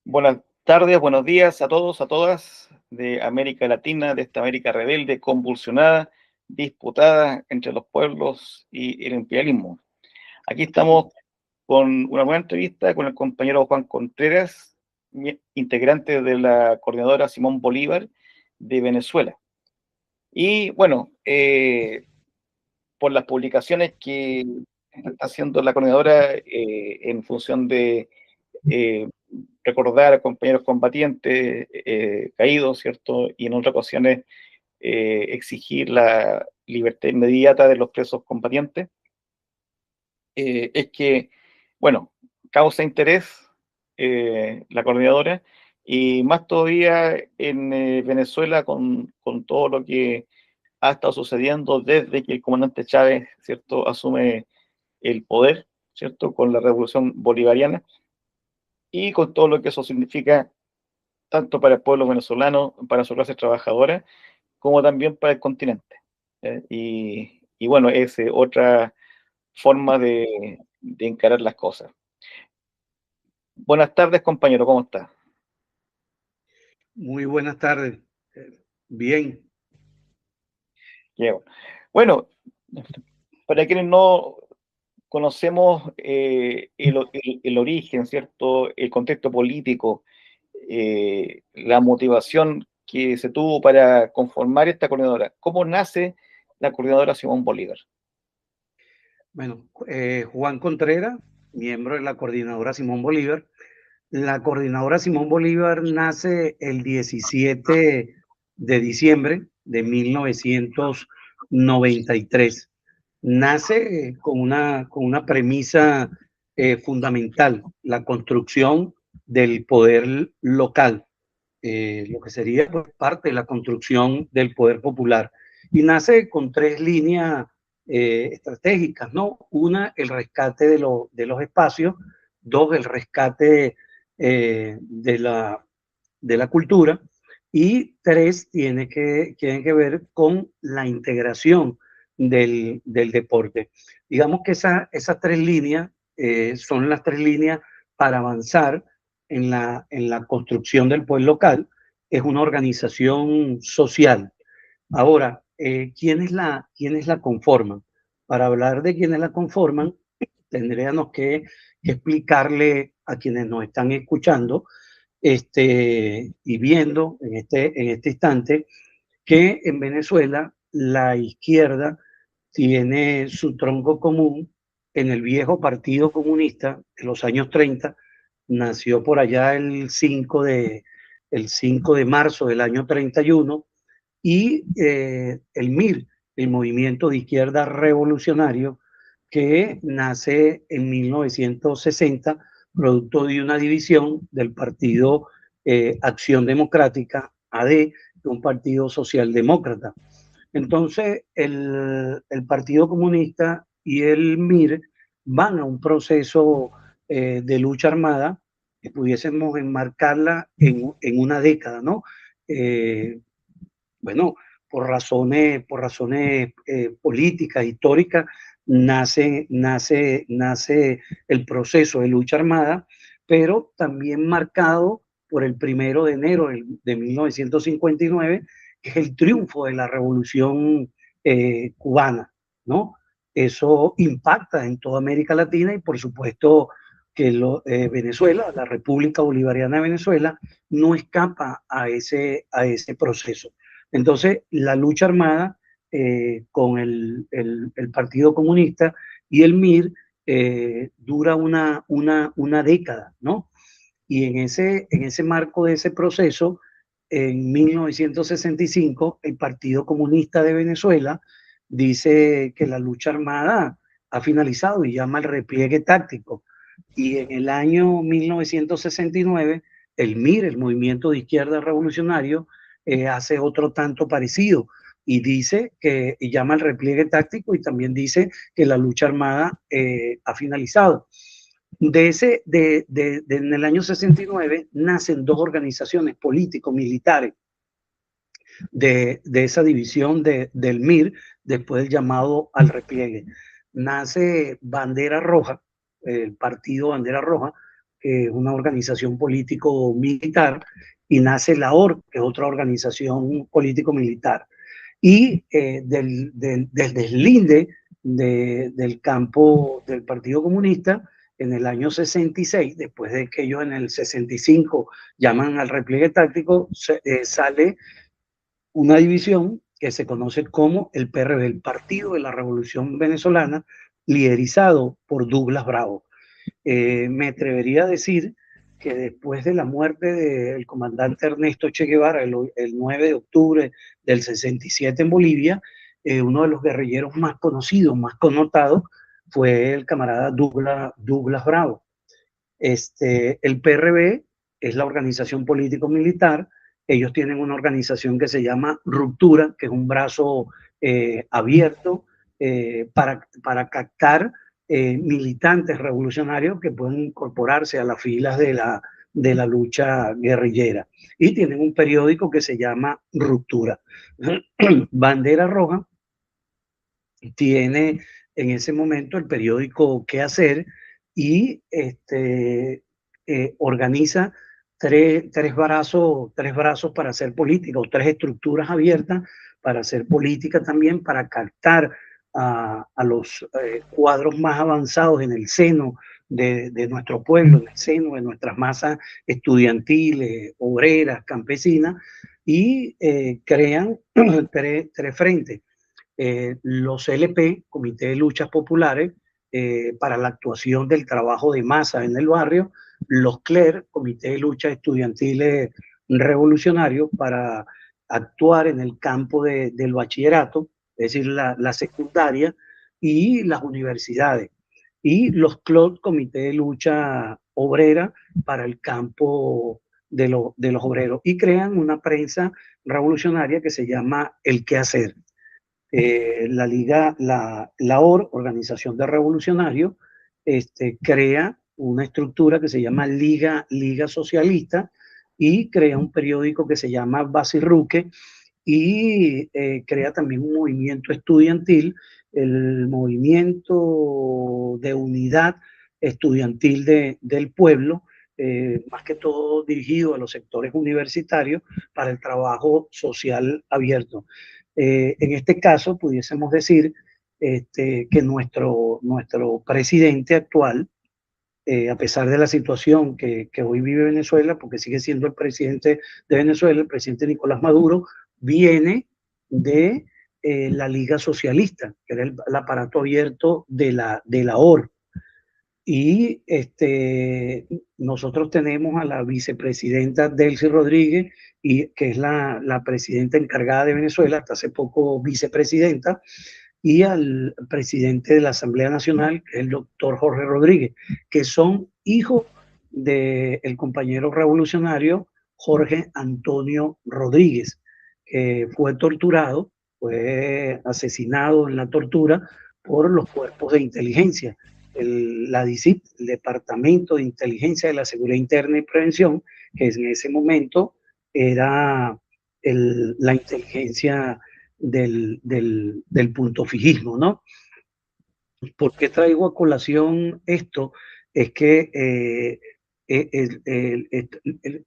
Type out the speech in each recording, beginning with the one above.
Buenas tardes, buenos días a todos, a todas de América Latina, de esta América rebelde, convulsionada, disputada entre los pueblos y el imperialismo. Aquí estamos con una buena entrevista con el compañero Juan Contreras, integrante de la coordinadora Simón Bolívar de Venezuela. Y bueno, por las publicaciones que está haciendo la coordinadora en función de eh, recordar a compañeros combatientes caídos, ¿cierto? Y en otras ocasiones exigir la libertad inmediata de los presos combatientes, es que, bueno, causa interés la coordinadora, y más todavía en Venezuela con todo lo que ha estado sucediendo desde que el comandante Chávez, ¿cierto?, asume el poder, ¿cierto?, con la revolución bolivariana, y con todo lo que eso significa tanto para el pueblo venezolano, para su clase trabajadora, como también para el continente. Y bueno, es otra forma de encarar las cosas. Buenas tardes, compañero, ¿cómo está? Muy buenas tardes. Bien, Qué bueno. Bueno, para quienes no conocemos el origen, ¿cierto? El contexto político, la motivación que se tuvo para conformar esta coordinadora. ¿Cómo nace la coordinadora Simón Bolívar? bueno, Juan Contreras, miembro de la Coordinadora Simón Bolívar. La Coordinadora Simón Bolívar nace el 17 de diciembre de 1993. Nace con una premisa fundamental, la construcción del poder local, lo que sería pues, parte de la construcción del poder popular. Y nace con tres líneas estratégicas, ¿no? Una, el rescate de los espacios; dos, el rescate de la cultura; y tres, tienen que ver con la integración del deporte. Digamos que esas tres líneas son las tres líneas para avanzar en la construcción del poder local. Es una organización social. Ahora, ¿quiénes la conforman? Para hablar de quiénes la conforman, tendríamos que explicarle a quienes nos están escuchando y viendo en este instante que en Venezuela la izquierda tiene su tronco común en el viejo Partido Comunista de los años 30. Nació por allá el 5 de marzo del año 31, y el MIR, el Movimiento de Izquierda Revolucionario, que nace en 1960, producto de una división del Partido Acción Democrática, AD, un partido socialdemócrata. Entonces, el Partido Comunista y el MIR van a un proceso de lucha armada que pudiésemos enmarcarla en una década, ¿no? Eh, bueno, por razones políticas, históricas, nace el proceso de lucha armada, pero también marcado por el 1 de enero de 1959, que es el triunfo de la revolución cubana, ¿no? Eso impacta en toda América Latina, y por supuesto que Venezuela, la República Bolivariana de Venezuela, no escapa a ese proceso. Entonces, la lucha armada con el Partido Comunista y el MIR dura una década, ¿no? Y en ese marco de ese proceso, en 1965, el Partido Comunista de Venezuela dice que la lucha armada ha finalizado y llama al repliegue táctico. Y en el año 1969, el MIR, el Movimiento de Izquierda Revolucionario, hace otro tanto parecido y dice que y llama al repliegue táctico, y también dice que la lucha armada ha finalizado. En el año 69 nacen dos organizaciones político-militares de esa división del MIR, después del llamado al repliegue. Nace Bandera Roja, el partido Bandera Roja, una organización político-militar, y nace la OR, que es otra organización político-militar. Y del deslinde del campo del Partido Comunista, en el año 66, después de que ellos en el 65 llaman al repliegue táctico, sale una división que se conoce como el PRV, el Partido de la Revolución Venezolana, liderizado por Douglas Bravo. Me atrevería a decir que después de la muerte del comandante Ernesto Che Guevara, el 9 de octubre del 67 en Bolivia, uno de los guerrilleros más conocidos, más connotados, fue el camarada Douglas Bravo. El PRB es la organización político-militar. Ellos tienen una organización que se llama Ruptura, que es un brazo abierto para captar militantes revolucionarios que pueden incorporarse a las filas de la lucha guerrillera. Y tienen un periódico que se llama Ruptura. Bandera Roja tiene en ese momento el periódico Qué Hacer, y organiza tres brazos para hacer política, o tres estructuras abiertas para hacer política también, para captar a los cuadros más avanzados en el seno de nuestro pueblo, en el seno de nuestras masas estudiantiles, obreras, campesinas, y crean tres frentes. Los LP, Comité de Luchas Populares, para la actuación del trabajo de masa en el barrio; los CLER, Comité de Luchas Estudiantiles Revolucionarios, para actuar en el campo del bachillerato, es decir, la secundaria; y las universidades; y los CLOT, Comité de Lucha Obrera, para el campo de los obreros, y crean una prensa revolucionaria que se llama El Quehacer. La OR, Organización de Revolucionarios, crea una estructura que se llama Liga Socialista, y crea un periódico que se llama Basirruque, y crea también un movimiento estudiantil, el Movimiento de Unidad Estudiantil del Pueblo, más que todo dirigido a los sectores universitarios para el trabajo social abierto. En este caso, pudiésemos decir que nuestro presidente actual, a pesar de la situación que hoy vive Venezuela, porque sigue siendo el presidente de Venezuela, el presidente Nicolás Maduro, viene de la Liga Socialista, que era el aparato abierto de la OR. Y nosotros tenemos a la vicepresidenta Delcy Rodríguez, que es la presidenta encargada de Venezuela, hasta hace poco vicepresidenta, y al presidente de la Asamblea Nacional, que es el doctor Jorge Rodríguez, que son hijos del compañero revolucionario Jorge Antonio Rodríguez, que fue torturado, fue asesinado en la tortura por los cuerpos de inteligencia, la DICIP, el Departamento de Inteligencia de la Seguridad Interna y Prevención, que en ese momento era la inteligencia del punto fijismo, ¿no? ¿Por qué traigo a colación esto? Es que él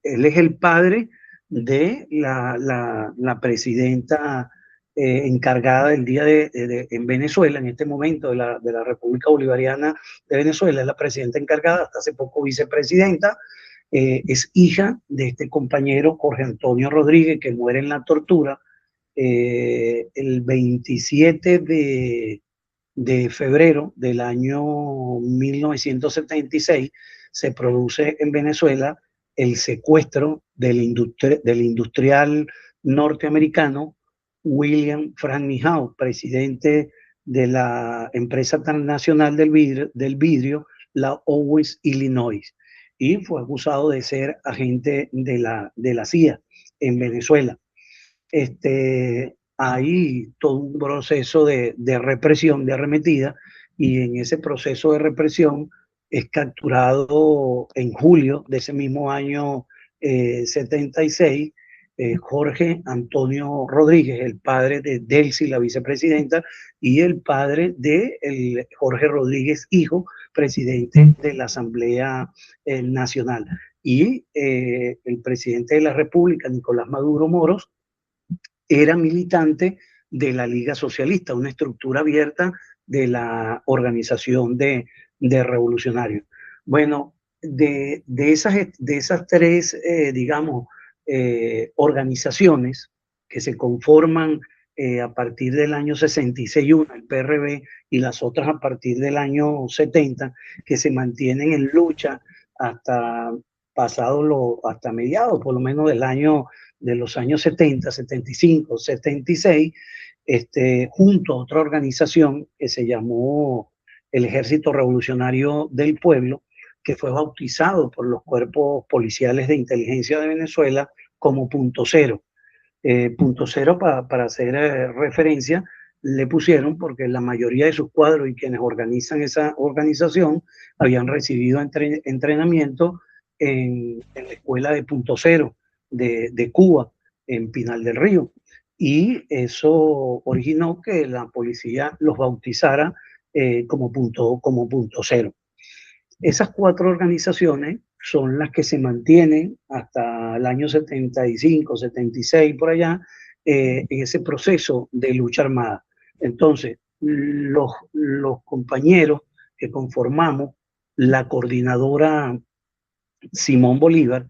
es el padre de la presidenta encargada del día en Venezuela, en este momento, de la República Bolivariana de Venezuela. Es la presidenta encargada, hasta hace poco vicepresidenta. Es hija de este compañero Jorge Antonio Rodríguez, que muere en la tortura el 27 de febrero del año 1976. Se produce en Venezuela el secuestro del industrial norteamericano William Frank Mijao, presidente de la empresa transnacional del vidrio, la Owens Illinois, y fue acusado de ser agente de la CIA en Venezuela. Hay todo un proceso de represión, de arremetida, y en ese proceso de represión es capturado en julio de ese mismo año 76 Jorge Antonio Rodríguez, el padre de Delcy, la vicepresidenta, y el padre de Jorge Rodríguez, hijo, presidente de la Asamblea Nacional. Y el presidente de la República, Nicolás Maduro Moros, era militante de la Liga Socialista, una estructura abierta de la organización de revolucionarios. Bueno, de esas tres, digamos, organizaciones que se conforman a partir del año 66, una, el PRB, y las otras a partir del año 70, que se mantienen en lucha hasta hasta mediados, por lo menos de los años 70, 75, 76, junto a otra organización que se llamó el Ejército Revolucionario del Pueblo, que fue bautizado por los cuerpos policiales de inteligencia de Venezuela como Punto Cero. Punto Cero, para hacer referencia, le pusieron porque la mayoría de sus cuadros y quienes organizan esa organización habían recibido entrenamiento en la escuela de Punto Cero de Cuba, en Pinal del Río. Y eso originó que la policía los bautizara como punto cero. Esas cuatro organizaciones son las que se mantienen hasta el año 75, 76, por allá, en ese proceso de lucha armada. Entonces, los compañeros que conformamos la coordinadora Simón Bolívar,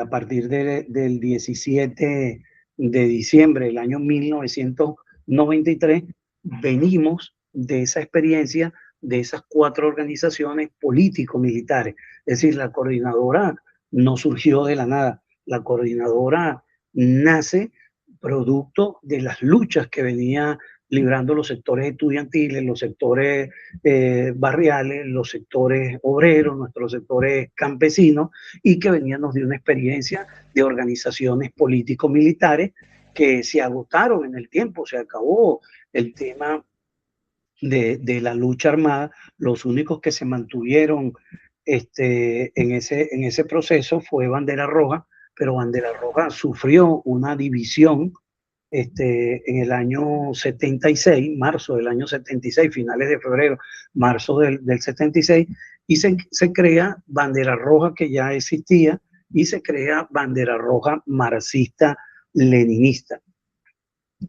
a partir del 17 de diciembre del año 1993, venimos de esa experiencia de esas cuatro organizaciones político-militares. Es decir, la coordinadora no surgió de la nada. La coordinadora nace producto de las luchas que venía librando los sectores estudiantiles, los sectores barriales, los sectores obreros, nuestros sectores campesinos, y que veníamos de una experiencia de organizaciones político-militares que se agotaron en el tiempo, se acabó el tema de la lucha armada. Los únicos que se mantuvieron en ese proceso fue Bandera Roja, pero Bandera Roja sufrió una división en el año 76, marzo del año 76, finales de febrero, marzo del 76, y se crea Bandera Roja, que ya existía, y se crea Bandera Roja marxista-leninista.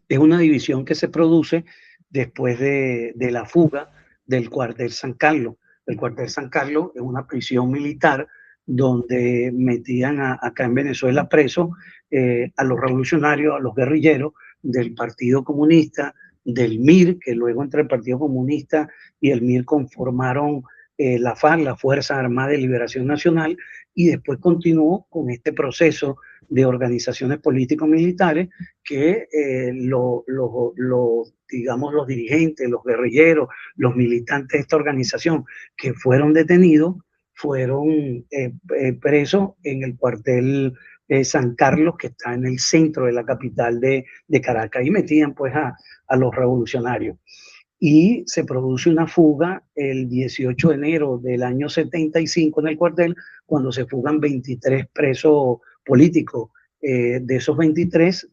Es una división que se produce después de la fuga del cuartel San Carlos. El cuartel San Carlos es una prisión militar donde metían acá en Venezuela presos a los revolucionarios, a los guerrilleros del Partido Comunista, del MIR, que luego entre el Partido Comunista y el MIR conformaron la FARC, la Fuerza Armada de Liberación Nacional, y después continuó con este proceso de organizaciones político-militares que digamos, los dirigentes, los guerrilleros, los militantes de esta organización que fueron detenidos, fueron presos en el cuartel San Carlos, que está en el centro de la capital de Caracas, y metían pues a los revolucionarios. Y se produce una fuga el 18 de enero del año 75 en el cuartel, cuando se fugan 23 presos políticos. De esos 23,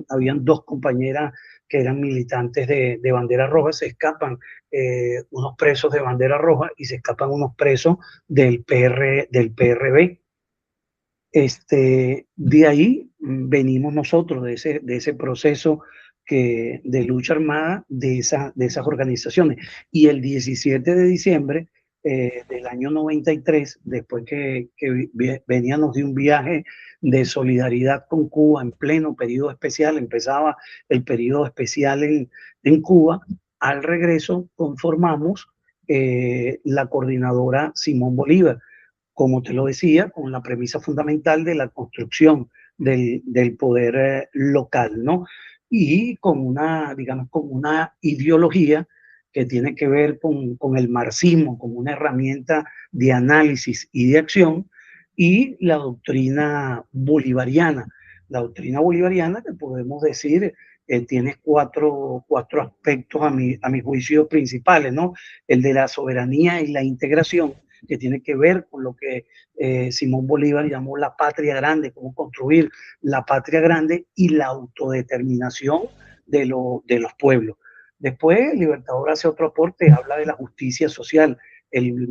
habían dos compañeras que eran militantes de Bandera Roja. Se escapan unos presos de Bandera Roja y se escapan unos presos del PRB. De ahí venimos nosotros, de ese proceso de lucha armada de esas organizaciones. Y el 17 de diciembre del año 93, después que veníamos de un viaje de solidaridad con Cuba en pleno periodo especial, empezaba el periodo especial en Cuba, al regreso conformamos la coordinadora Simón Bolívar, como te lo decía, con la premisa fundamental de la construcción del poder local, ¿no? Y digamos, con una ideología que tiene que ver con el marxismo como una herramienta de análisis y de acción, y la doctrina bolivariana. La doctrina bolivariana, que podemos decir, tiene cuatro aspectos a mi juicio principales, ¿no? El de la soberanía y la integración, que tiene que ver con lo que Simón Bolívar llamó la patria grande, cómo construir la patria grande y la autodeterminación de los pueblos. Después, el Libertador hace otro aporte, habla de la justicia social. El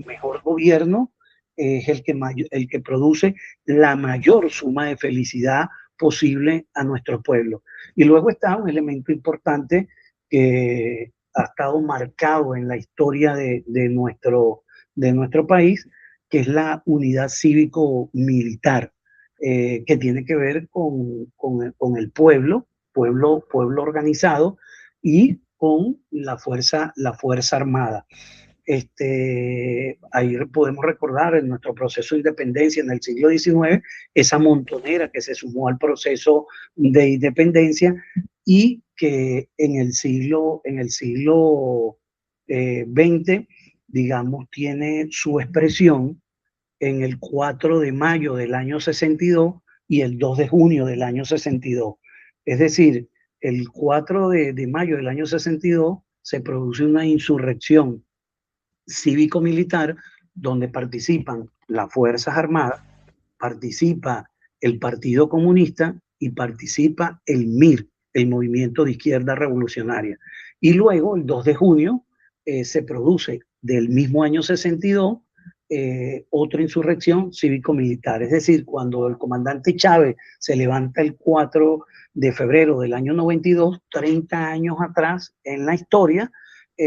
mejor gobierno es el que produce la mayor suma de felicidad posible a nuestro pueblo. Y luego está un elemento importante que ha estado marcado en la historia de nuestro país, que es la unidad cívico-militar, que tiene que ver con el pueblo organizado y con la fuerza armada. Ahí podemos recordar en nuestro proceso de independencia en el siglo XIX, esa montonera que se sumó al proceso de independencia y que en el siglo XX, digamos, tiene su expresión en el 4 de mayo del año 62 y el 2 de junio del año 62. Es decir, el 4 de mayo del año 62 se produce una insurrección cívico-militar donde participan las Fuerzas Armadas, participa el Partido Comunista y participa el MIR, el Movimiento de Izquierda Revolucionaria. Y luego, el 2 de junio, se produce del mismo año 62 otra insurrección cívico-militar. Es decir, cuando el comandante Chávez se levanta el 4 de febrero del año 92, 30 años atrás en la historia,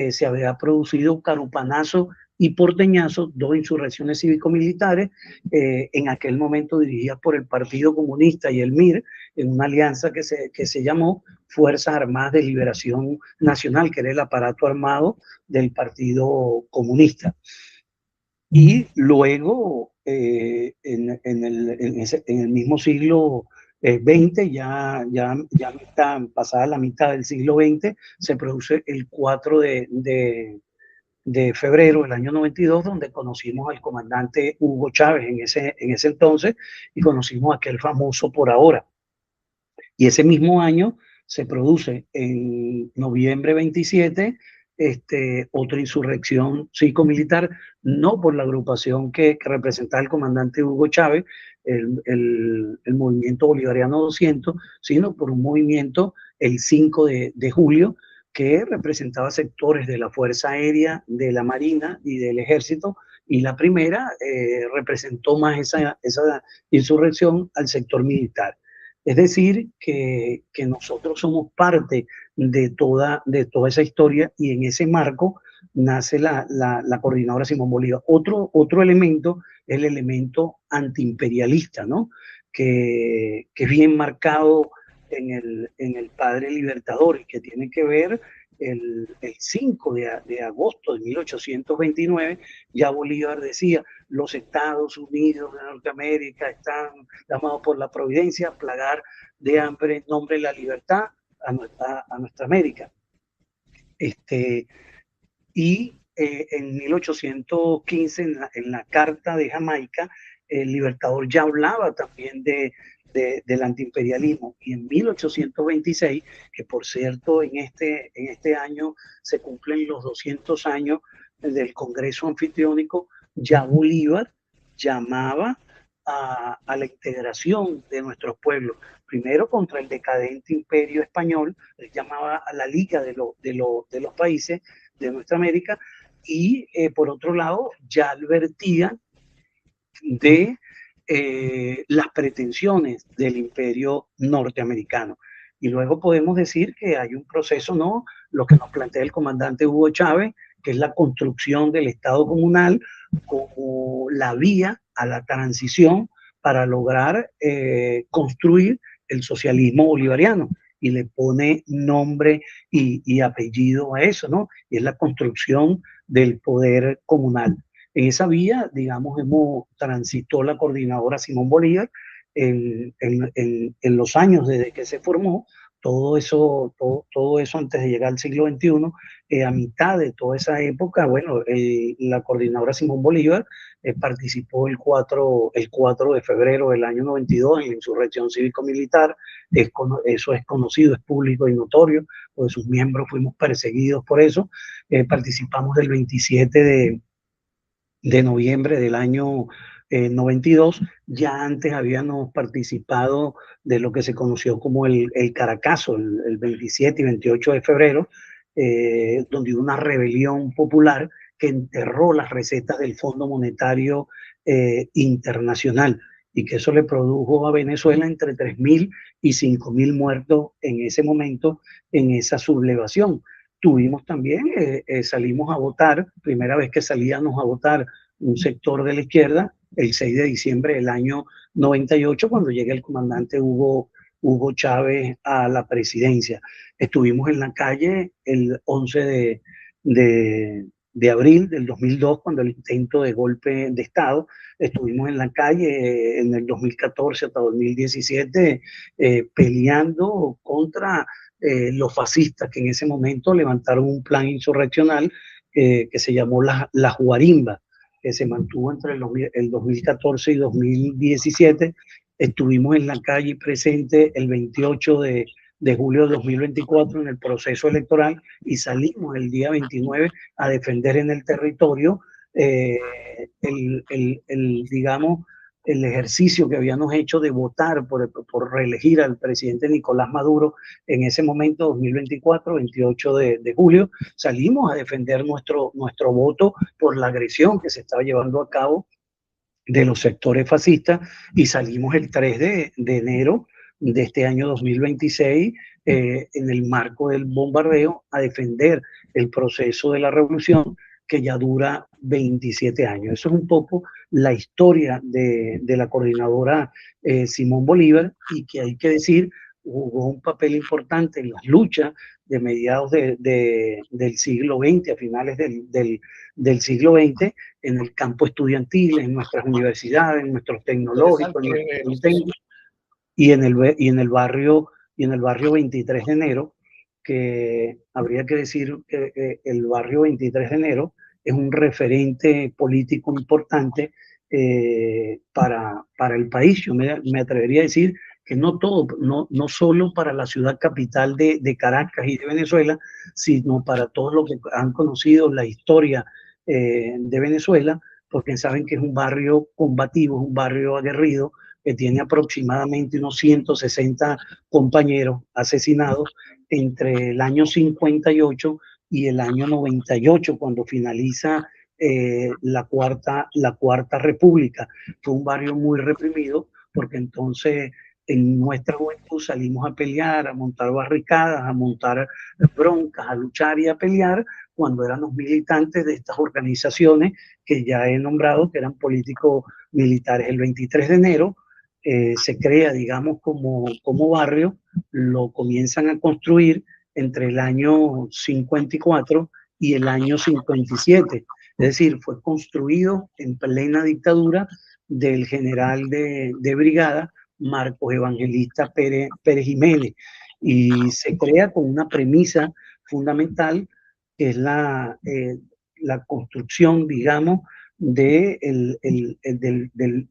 se había producido Carupanazo y Porteñazo, dos insurrecciones cívico-militares, en aquel momento dirigidas por el Partido Comunista y el MIR, en una alianza que se llamó Fuerzas Armadas de Liberación Nacional, que era el aparato armado del Partido Comunista. Y luego, en el mismo siglo XX, ya pasada la mitad del siglo XX, se produce el 4 de febrero del año 92, donde conocimos al comandante Hugo Chávez en ese entonces y conocimos aquel famoso Por Ahora. Y ese mismo año se produce en noviembre 27 otra insurrección cívico-militar, no por la agrupación que representaba el comandante Hugo Chávez, el movimiento bolivariano 200, sino por un movimiento el 5 de julio, que representaba sectores de la Fuerza Aérea, de la Marina y del Ejército, y la primera representó más esa insurrección al sector militar. Es decir, que nosotros somos parte de toda esa historia y en ese marco nace la coordinadora Simón Bolívar. Otro elemento es el elemento antiimperialista, ¿no? Que es bien marcado en el padre libertador y que tiene que ver el 5 de agosto de 1829, ya Bolívar decía, los Estados Unidos de Norteamérica están llamados por la providencia a plagar de hambre en nombre de la libertad a nuestra América. Y en 1815, en la Carta de Jamaica, el Libertador ya hablaba también del antiimperialismo. Y en 1826, que por cierto en este año se cumplen los 200 años del Congreso Anfitriónico, ya Bolívar llamaba a la integración de nuestros pueblos, primero contra el decadente imperio español, él llamaba a la liga de los países de nuestra América, y por otro lado ya advertía de las pretensiones del imperio norteamericano. Y luego podemos decir que hay un proceso, ¿no? Lo que nos plantea el comandante Hugo Chávez, que es la construcción del Estado comunal como la vía a la transición para lograr construir el socialismo bolivariano. Y le pone nombre y apellido a eso, ¿no? Y es la construcción del poder comunal. En esa vía, digamos, transitó la coordinadora Simón Bolívar en los años desde que se formó, todo eso antes de llegar al siglo XXI, a mitad de toda esa época, bueno, la coordinadora Simón Bolívar participó el 4 de febrero del año 92 en la insurrección cívico-militar. Eso es conocido, es público y notorio, porque sus miembros fuimos perseguidos por eso. Participamos del 27 de noviembre del año 92. Ya antes habíamos participado de lo que se conoció como el Caracazo, el 27 y 28 de febrero, donde hubo una rebelión popular que enterró las recetas del Fondo Monetario Internacional, y que eso le produjo a Venezuela entre 3.000 y 5.000 muertos en ese momento, en esa sublevación. Tuvimos también, salimos a votar, primera vez que salíamos a votar un sector de la izquierda, el 6 de diciembre del año 98, cuando llega el comandante Hugo Chávez a la presidencia. Estuvimos en la calle el 11 de abril del 2002, cuando el intento de golpe de Estado. Estuvimos en la calle en el 2014 hasta 2017 peleando contra los fascistas, que en ese momento levantaron un plan insurreccional que se llamó la Juarimba, que se mantuvo entre el 2014 y 2017. Estuvimos en la calle presente el 28 de julio de 2024 en el proceso electoral, y salimos el día 29 a defender en el territorio eh, digamos, el ejercicio que habíamos hecho de votar por reelegir al presidente Nicolás Maduro en ese momento, 2024, 28 de julio. Salimos a defender nuestro voto por la agresión que se estaba llevando a cabo de los sectores fascistas, y salimos el 3 de enero de este año 2026 en el marco del bombardeo a defender el proceso de la revolución, que ya dura 27 años. Eso es un poco la historia de la coordinadora Simón Bolívar, y que hay que decir jugó un papel importante en las luchas de mediados del siglo XX, a finales del siglo XX, en el campo estudiantil, en nuestras universidades, en nuestros tecnológicos, en nuestros técnicos, y en el barrio 23 de enero, que habría que decir que el barrio 23 de enero es un referente político importante para el país. Yo me atrevería a decir que no solo para la ciudad capital de Caracas y de Venezuela, sino para todos los que han conocido la historia de Venezuela, porque saben que es un barrio combativo, es un barrio aguerrido, que tiene aproximadamente unos 160 compañeros asesinados entre el año 58 y el año 98, cuando finaliza la cuarta República. Fue un barrio muy reprimido, porque entonces en nuestra juventud salimos a pelear, a montar barricadas, a montar broncas, a luchar y a pelear, cuando éramos militantes de estas organizaciones que ya he nombrado, que eran políticos militares. El 23 de enero se crea, digamos, como barrio, lo comienzan a construir entre el año 54 y el año 57. Es decir, fue construido en plena dictadura del general de brigada Marcos Evangelista Pérez Jiménez, y se crea con una premisa fundamental, que es la construcción, digamos, del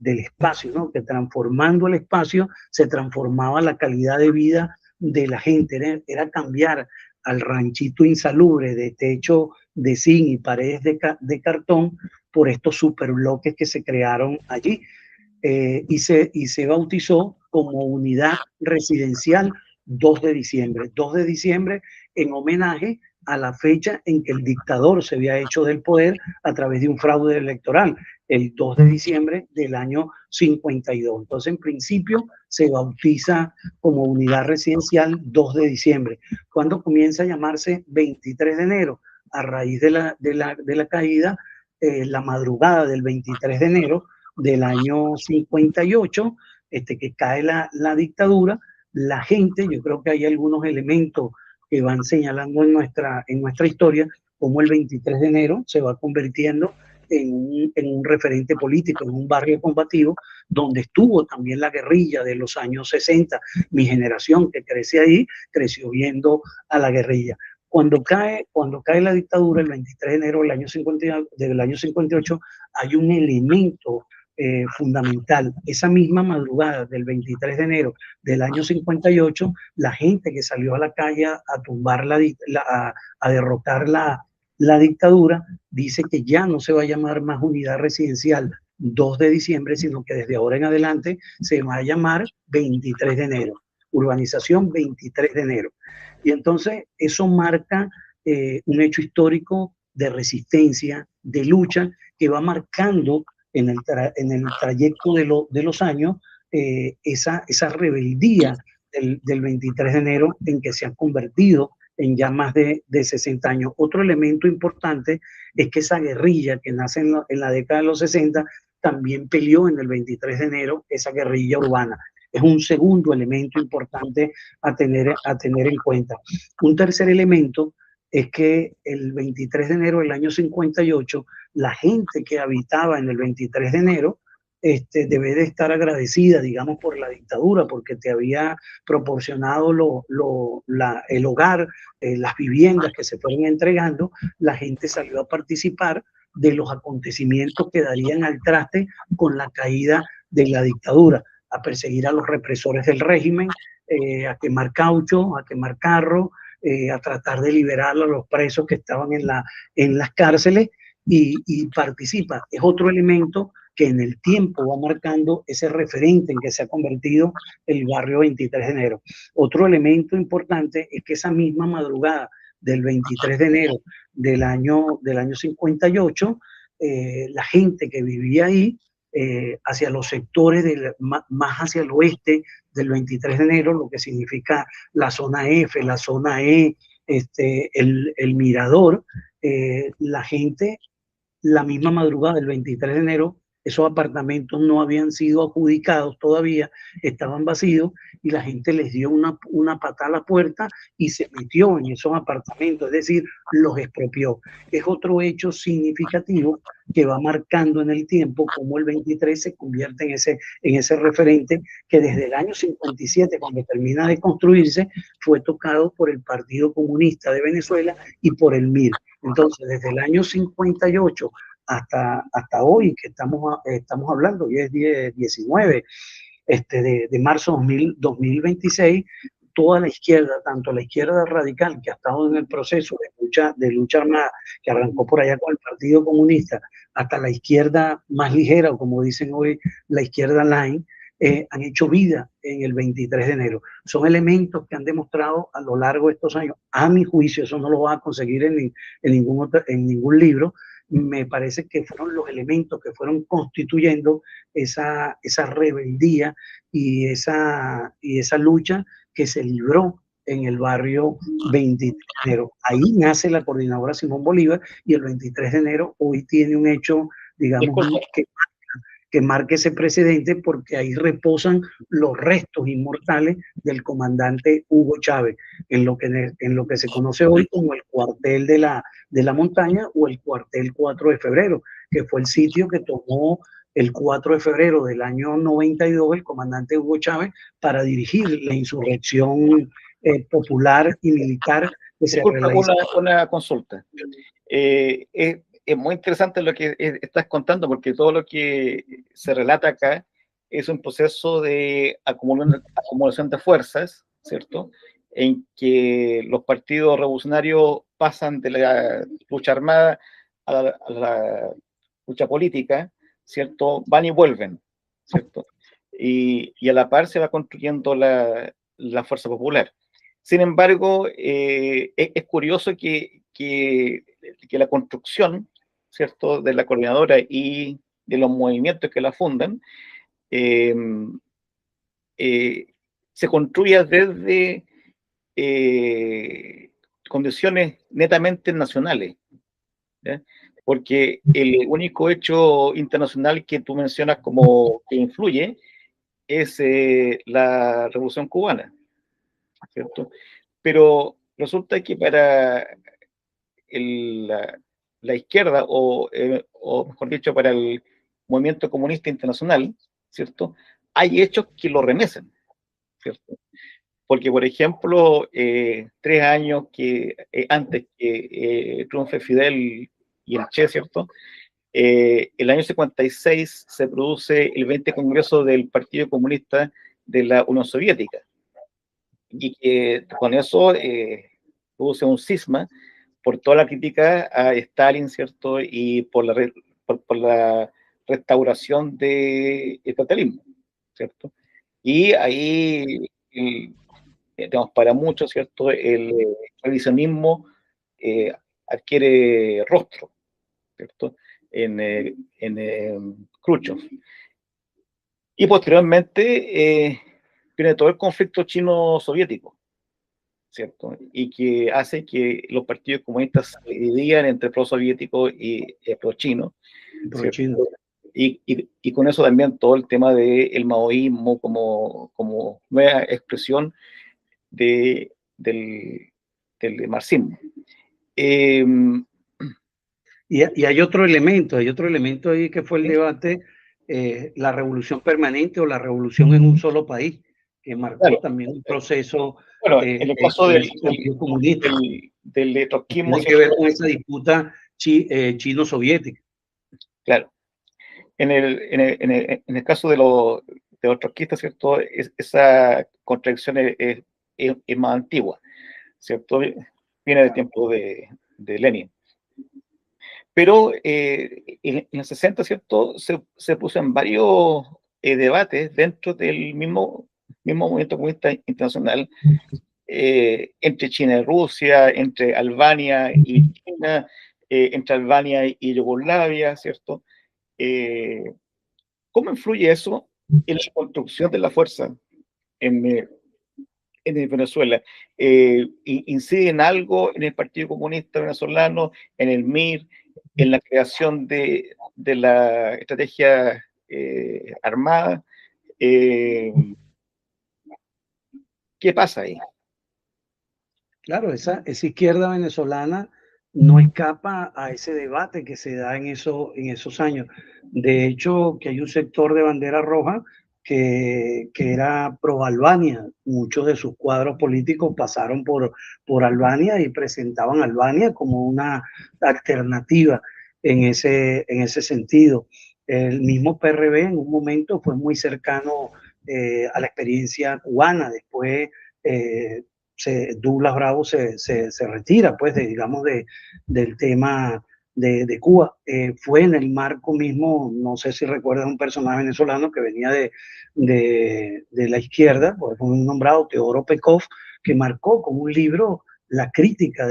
espacio, ¿no? Que transformando el espacio se transformaba la calidad de vida de la gente. Era cambiar al ranchito insalubre de techo de zinc y paredes de cartón por estos superbloques que se crearon allí. Y se bautizó como Unidad Residencial 2 de diciembre. 2 de diciembre en homenaje a la fecha en que el dictador se había hecho del poder a través de un fraude electoral, el 2 de diciembre del año 52. Entonces, en principio, se bautiza como Unidad Residencial 2 de diciembre. ¿Cuándo comienza a llamarse 23 de enero? A raíz de la caída, la madrugada del 23 de enero del año 58, que cae la dictadura. La gente, yo creo que hay algunos elementos que van señalando en nuestra historia, como el 23 de enero se va convirtiendo en un referente político, en un barrio combativo, donde estuvo también la guerrilla de los años 60. Mi generación que crece ahí, creció viendo a la guerrilla. Cuando cae la dictadura, el 23 de enero del año 58, hay un elemento fundamental. Esa misma madrugada del 23 de enero del año 58, la gente que salió a la calle a tumbar a derrotar La dictadura dice que ya no se va a llamar más Unidad Residencial 2 de diciembre, sino que desde ahora en adelante se va a llamar 23 de enero, urbanización 23 de enero. Y entonces eso marca un hecho histórico de resistencia, de lucha, que va marcando en el trayecto de los años esa rebeldía del 23 de enero en que se han convertido en ya más de 60 años. Otro elemento importante es que esa guerrilla que nace en la década de los 60 también peleó en el 23 de enero, esa guerrilla urbana. Es un segundo elemento importante a tener en cuenta. Un tercer elemento es que el 23 de enero del año 58, la gente que habitaba en el 23 de enero debe de estar agradecida, digamos, por la dictadura, porque te había proporcionado el hogar, las viviendas que se fueron entregando. La gente salió a participar de los acontecimientos que darían al traste con la caída de la dictadura, a perseguir a los represores del régimen, a quemar caucho, a quemar carro, a tratar de liberar a los presos que estaban en las cárceles y participa. Es otro elemento que en el tiempo va marcando ese referente en que se ha convertido el barrio 23 de enero. Otro elemento importante es que esa misma madrugada del 23 de enero del año 58, la gente que vivía ahí, hacia los sectores, más hacia el oeste del 23 de enero, lo que significa la zona F, la zona E, el Mirador, la gente, la misma madrugada del 23 de enero, esos apartamentos no habían sido adjudicados todavía, estaban vacíos y la gente les dio una patada a la puerta y se metió en esos apartamentos, es decir, los expropió. Es otro hecho significativo que va marcando en el tiempo cómo el 23 se convierte en ese referente que desde el año 57, cuando termina de construirse, fue tocado por el Partido Comunista de Venezuela y por el MIR. Entonces, desde el año 58 hasta hoy, que estamos hablando, ya es 19 de marzo 2026, toda la izquierda, tanto la izquierda radical, que ha estado en el proceso de lucha armada, que arrancó por allá con el Partido Comunista, hasta la izquierda más ligera, o como dicen hoy, la izquierda line, han hecho vida en el 23 de enero. Son elementos que han demostrado a lo largo de estos años. A mi juicio, eso no lo vas a conseguir en ningún libro. Me parece que fueron los elementos que fueron constituyendo esa rebeldía y esa lucha que se libró en el barrio 23 de enero. Ahí nace la coordinadora Simón Bolívar y el 23 de enero hoy tiene un hecho, digamos, que marque ese precedente, porque ahí reposan los restos inmortales del comandante Hugo Chávez, en lo que se conoce hoy como el cuartel de la montaña o el cuartel 4 de febrero, que fue el sitio que tomó el 4 de febrero del año 92 el comandante Hugo Chávez para dirigir la insurrección popular y militar que se realizó. Una consulta. Es muy interesante lo que estás contando, porque todo lo que se relata acá es un proceso de acumulación de fuerzas, ¿cierto? En que los partidos revolucionarios pasan de la lucha armada a la lucha política, ¿cierto? Van y vuelven, ¿cierto? Y a la par se va construyendo la fuerza popular. Sin embargo, es curioso que la construcción, ¿cierto?, de la coordinadora y de los movimientos que la fundan, se construya desde condiciones netamente nacionales, ¿ya? Porque el único hecho internacional que tú mencionas como que influye es la Revolución Cubana, ¿cierto? Pero resulta que para la izquierda, o mejor dicho, para el movimiento comunista internacional, ¿cierto? Hay hechos que lo remecen, ¿cierto? Porque, por ejemplo, 3 años antes que triunfe Fidel y el Che, ¿cierto? El año 56 se produce el 20 Congreso del Partido Comunista de la Unión Soviética, y que con eso produce un cisma por toda la crítica a Stalin, ¿cierto? Y por la restauración del capitalismo, ¿cierto? Y ahí, digamos, para muchos, ¿cierto? El revisionismo adquiere rostro, ¿cierto? En Khrushchev. Y posteriormente viene todo el conflicto chino-soviético, ¿cierto? Y que hace que los partidos comunistas se dividan entre pro-soviéticos y pro-chinos, ¿cierto? Pro-chino. Y con eso también todo el tema del maoísmo como nueva expresión del marxismo. Y hay otro elemento ahí que fue el debate, la revolución permanente o la revolución en un solo país, que marcó Claro, también un proceso bueno, en el caso en el Partido Comunista. del trotskismo, Tiene que ver con esa disputa chino-soviética. claro. En el caso de los trotskistas, ¿cierto? Esa contradicción es más antigua, ¿cierto? Viene del tiempo de Lenin. Pero en el 60, ¿cierto? Se puso en varios debates dentro del mismo movimiento comunista internacional, entre China y Rusia, entre Albania y China, entre Albania y Yugoslavia, ¿cierto? ¿Cómo influye eso en la construcción de la fuerza en Venezuela? ¿Incide en algo en el Partido Comunista Venezolano, en el MIR, en la creación de la estrategia armada? ¿Qué pasa ahí? Claro, esa izquierda venezolana no escapa a ese debate que se da en esos años. De hecho, que hay un sector de bandera roja que era pro Albania. Muchos de sus cuadros políticos pasaron por Albania y presentaban a Albania como una alternativa en ese sentido. El mismo PRB en un momento fue muy cercano a la experiencia cubana. Después Douglas Bravo se retira, pues, digamos, del tema de Cuba. Fue en el marco mismo, no sé si recuerdas, un personaje venezolano que venía de la izquierda, por ejemplo, un nombrado Teodoro Pekov, que marcó con un libro la crítica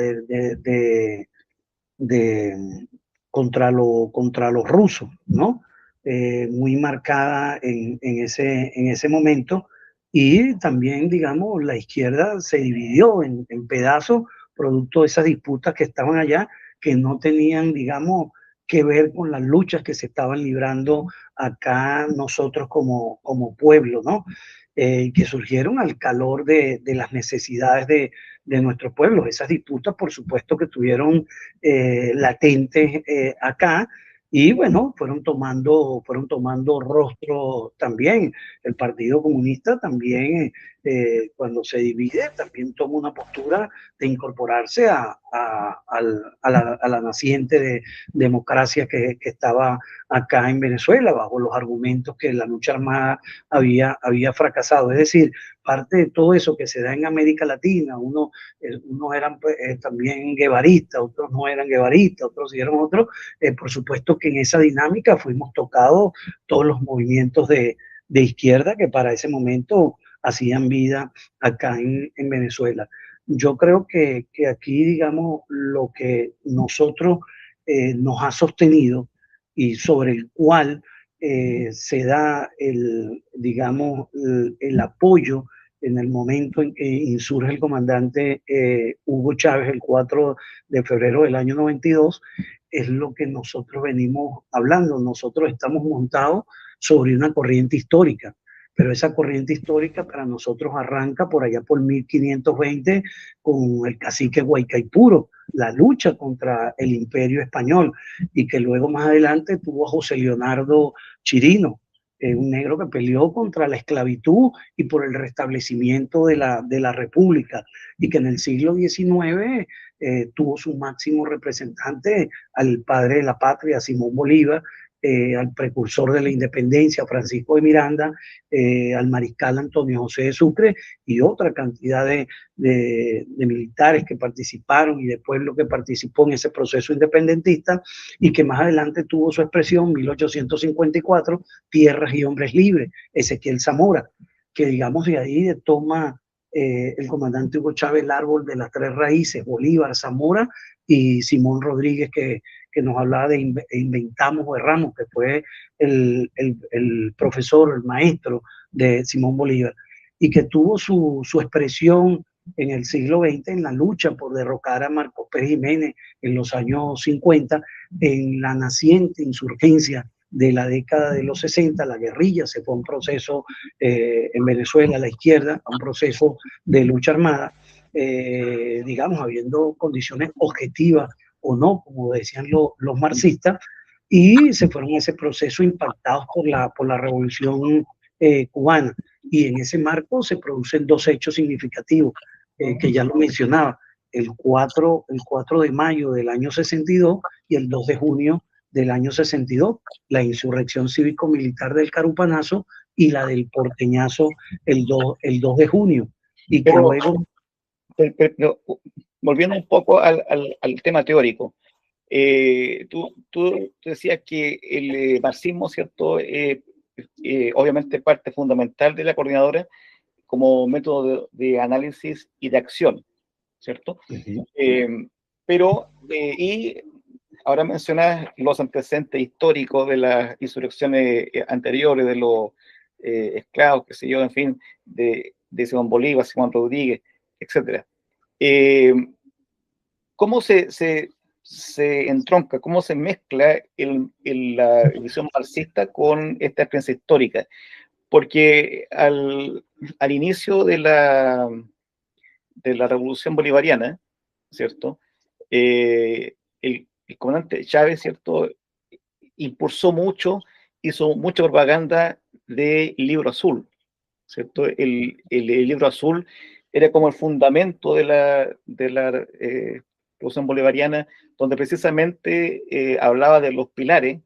contra los rusos, ¿no? Muy marcada en ese momento. Y también, digamos, la izquierda se dividió en pedazos, producto de esas disputas que estaban allá, que no tenían, digamos, que ver con las luchas que se estaban librando acá nosotros como pueblo, ¿no? Que surgieron al calor de las necesidades de nuestro pueblo. Esas disputas, por supuesto, que tuvieron latentes acá, y bueno, fueron tomando rostro también. El Partido Comunista también, cuando se divide, también toma una postura de incorporarse a la naciente democracia que estaba acá en Venezuela, bajo los argumentos que la lucha armada había fracasado. Es decir, parte de todo eso que se da en América Latina, unos eran también guevaristas, otros no eran guevaristas, otros siguieron otros. Por supuesto que en esa dinámica fuimos tocados todos los movimientos de izquierda que para ese momento hacían vida acá en Venezuela. Yo creo que aquí, digamos, lo que nosotros nos ha sostenido y sobre el cual se da digamos, el apoyo en el momento en que insurge el comandante Hugo Chávez el 4 de febrero del año 92, es lo que nosotros venimos hablando. Nosotros estamos montados sobre una corriente histórica, pero esa corriente histórica para nosotros arranca por allá por 1520 con el cacique Guaycaipuro, la lucha contra el imperio español, y que luego más adelante tuvo a José Leonardo Chirino, un negro que peleó contra la esclavitud y por el restablecimiento de la República, y que en el siglo XIX tuvo su máximo representante al padre de la patria, Simón Bolívar, al precursor de la independencia, Francisco de Miranda, al mariscal Antonio José de Sucre y otra cantidad de militares que participaron y de pueblo que participó en ese proceso independentista y que más adelante tuvo su expresión en 1854, Tierras y Hombres Libres, Ezequiel Zamora, que digamos de ahí toma el comandante Hugo Chávez el árbol de las tres raíces, Bolívar, Zamora y Simón Rodríguez, que nos hablaba de inventamos o erramos, que fue el profesor, el maestro de Simón Bolívar, y que tuvo su expresión en el siglo XX en la lucha por derrocar a Marcos Pérez Jiménez en los años 50, en la naciente insurgencia de la década de los 60, la guerrilla se fue a un proceso en Venezuela, a la izquierda, a un proceso de lucha armada, digamos, habiendo condiciones objetivas o no, como decían los marxistas, y se fueron a ese proceso impactados por la revolución cubana. Y en ese marco se producen dos hechos significativos, que ya lo mencionaba, el 4 de mayo del año 62 y el 2 de junio del año 62, la insurrección cívico-militar del Carupanazo y la del Porteñazo el 2 de junio. Y que luego... Pero, volviendo un poco al tema teórico, tú decías que el marxismo, ¿cierto? Obviamente parte fundamental de la coordinadora como método de análisis y de acción, ¿cierto? Y ahora mencionas los antecedentes históricos de las insurrecciones anteriores, de los esclavos, qué sé yo, en fin, de Simón Bolívar, Simón Rodríguez, etc. ¿Cómo se entronca, cómo se mezcla la visión marxista con esta experiencia histórica? Porque al inicio de la revolución bolivariana, ¿cierto? El comandante Chávez, ¿cierto? Impulsó mucho, hizo mucha propaganda del libro azul, ¿cierto? El libro azul era como el fundamento de la revolución bolivariana, donde precisamente hablaba de los pilares,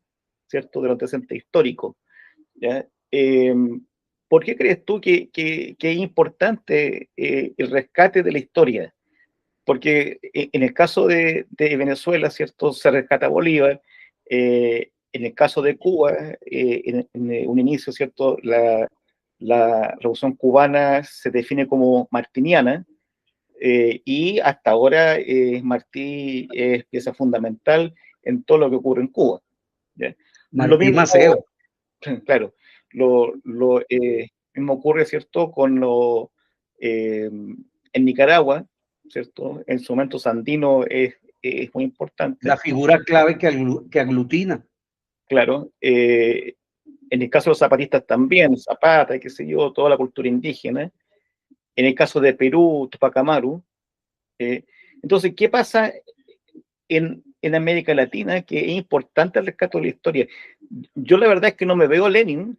¿cierto? De los antecedentes históricos, ¿ya? ¿Por qué crees tú que es importante el rescate de la historia? Porque en el caso de Venezuela, ¿cierto? Se rescata Bolívar, en el caso de Cuba, en un inicio, ¿cierto? La revolución cubana se define como martiniana, y hasta ahora Martí es pieza fundamental en todo lo que ocurre en Cuba, ¿ya? Lo Martí mismo, Maceo. claro, lo mismo ocurre, ¿cierto? En Nicaragua, ¿cierto? En su momento Sandino es muy importante. La figura clave que aglutina. Claro. En el caso de los zapatistas también, Zapata, qué sé yo, toda la cultura indígena. En el caso de Perú, Tupac Amaru. Entonces, ¿qué pasa en América Latina que es importante el rescate de la historia? Yo la verdad es que no me veo Lenin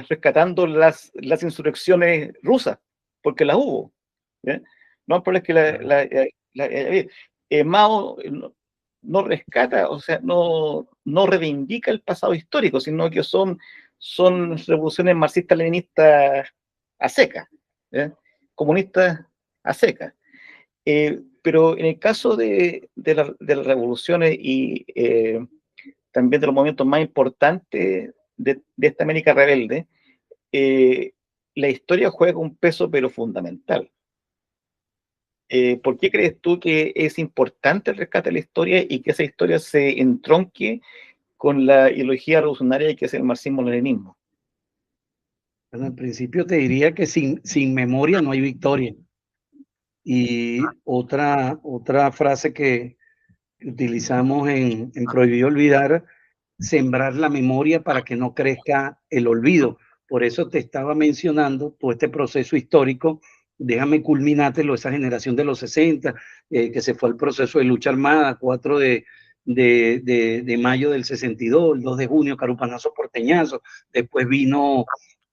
rescatando las insurrecciones rusas, porque las hubo, ¿ya? No, pero es que Mao no rescata, o sea, no reivindica el pasado histórico, sino que son revoluciones marxistas-leninistas a seca, ¿ya? Comunistas a seca. Pero en el caso de las revoluciones y también de los movimientos más importantes de esta América rebelde, la historia juega un peso pero fundamental. ¿Por qué crees tú que es importante el rescate de la historia y que esa historia se entronque con la ideología revolucionaria que es el marxismo-leninismo? Bueno, al principio te diría que sin memoria no hay victoria. Y otra frase que utilizamos en Prohibido Olvidar, sembrar la memoria para que no crezca el olvido. Por eso te estaba mencionando todo este proceso histórico. Déjame culminártelo, esa generación de los 60, que se fue al proceso de lucha armada, 4 de mayo del 62, el 2 de junio, Carupanazo, Porteñazo. Después vino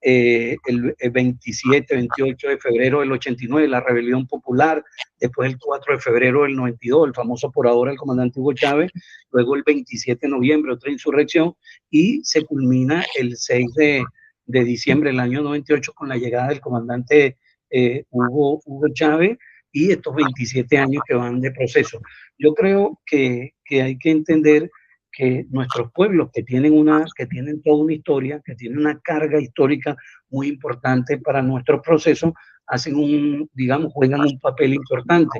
el 27, 28 de febrero del 89, la rebelión popular, después el 4 de febrero del 92, el famoso por ahora el comandante Hugo Chávez, luego el 27 de noviembre, otra insurrección, y se culmina el 6 de diciembre del año 98 con la llegada del comandante Hugo Chávez y estos 27 años que van de proceso. Yo creo que hay que entender que nuestros pueblos que tienen toda una historia, que tienen una carga histórica muy importante para nuestros procesos, juegan un papel importante,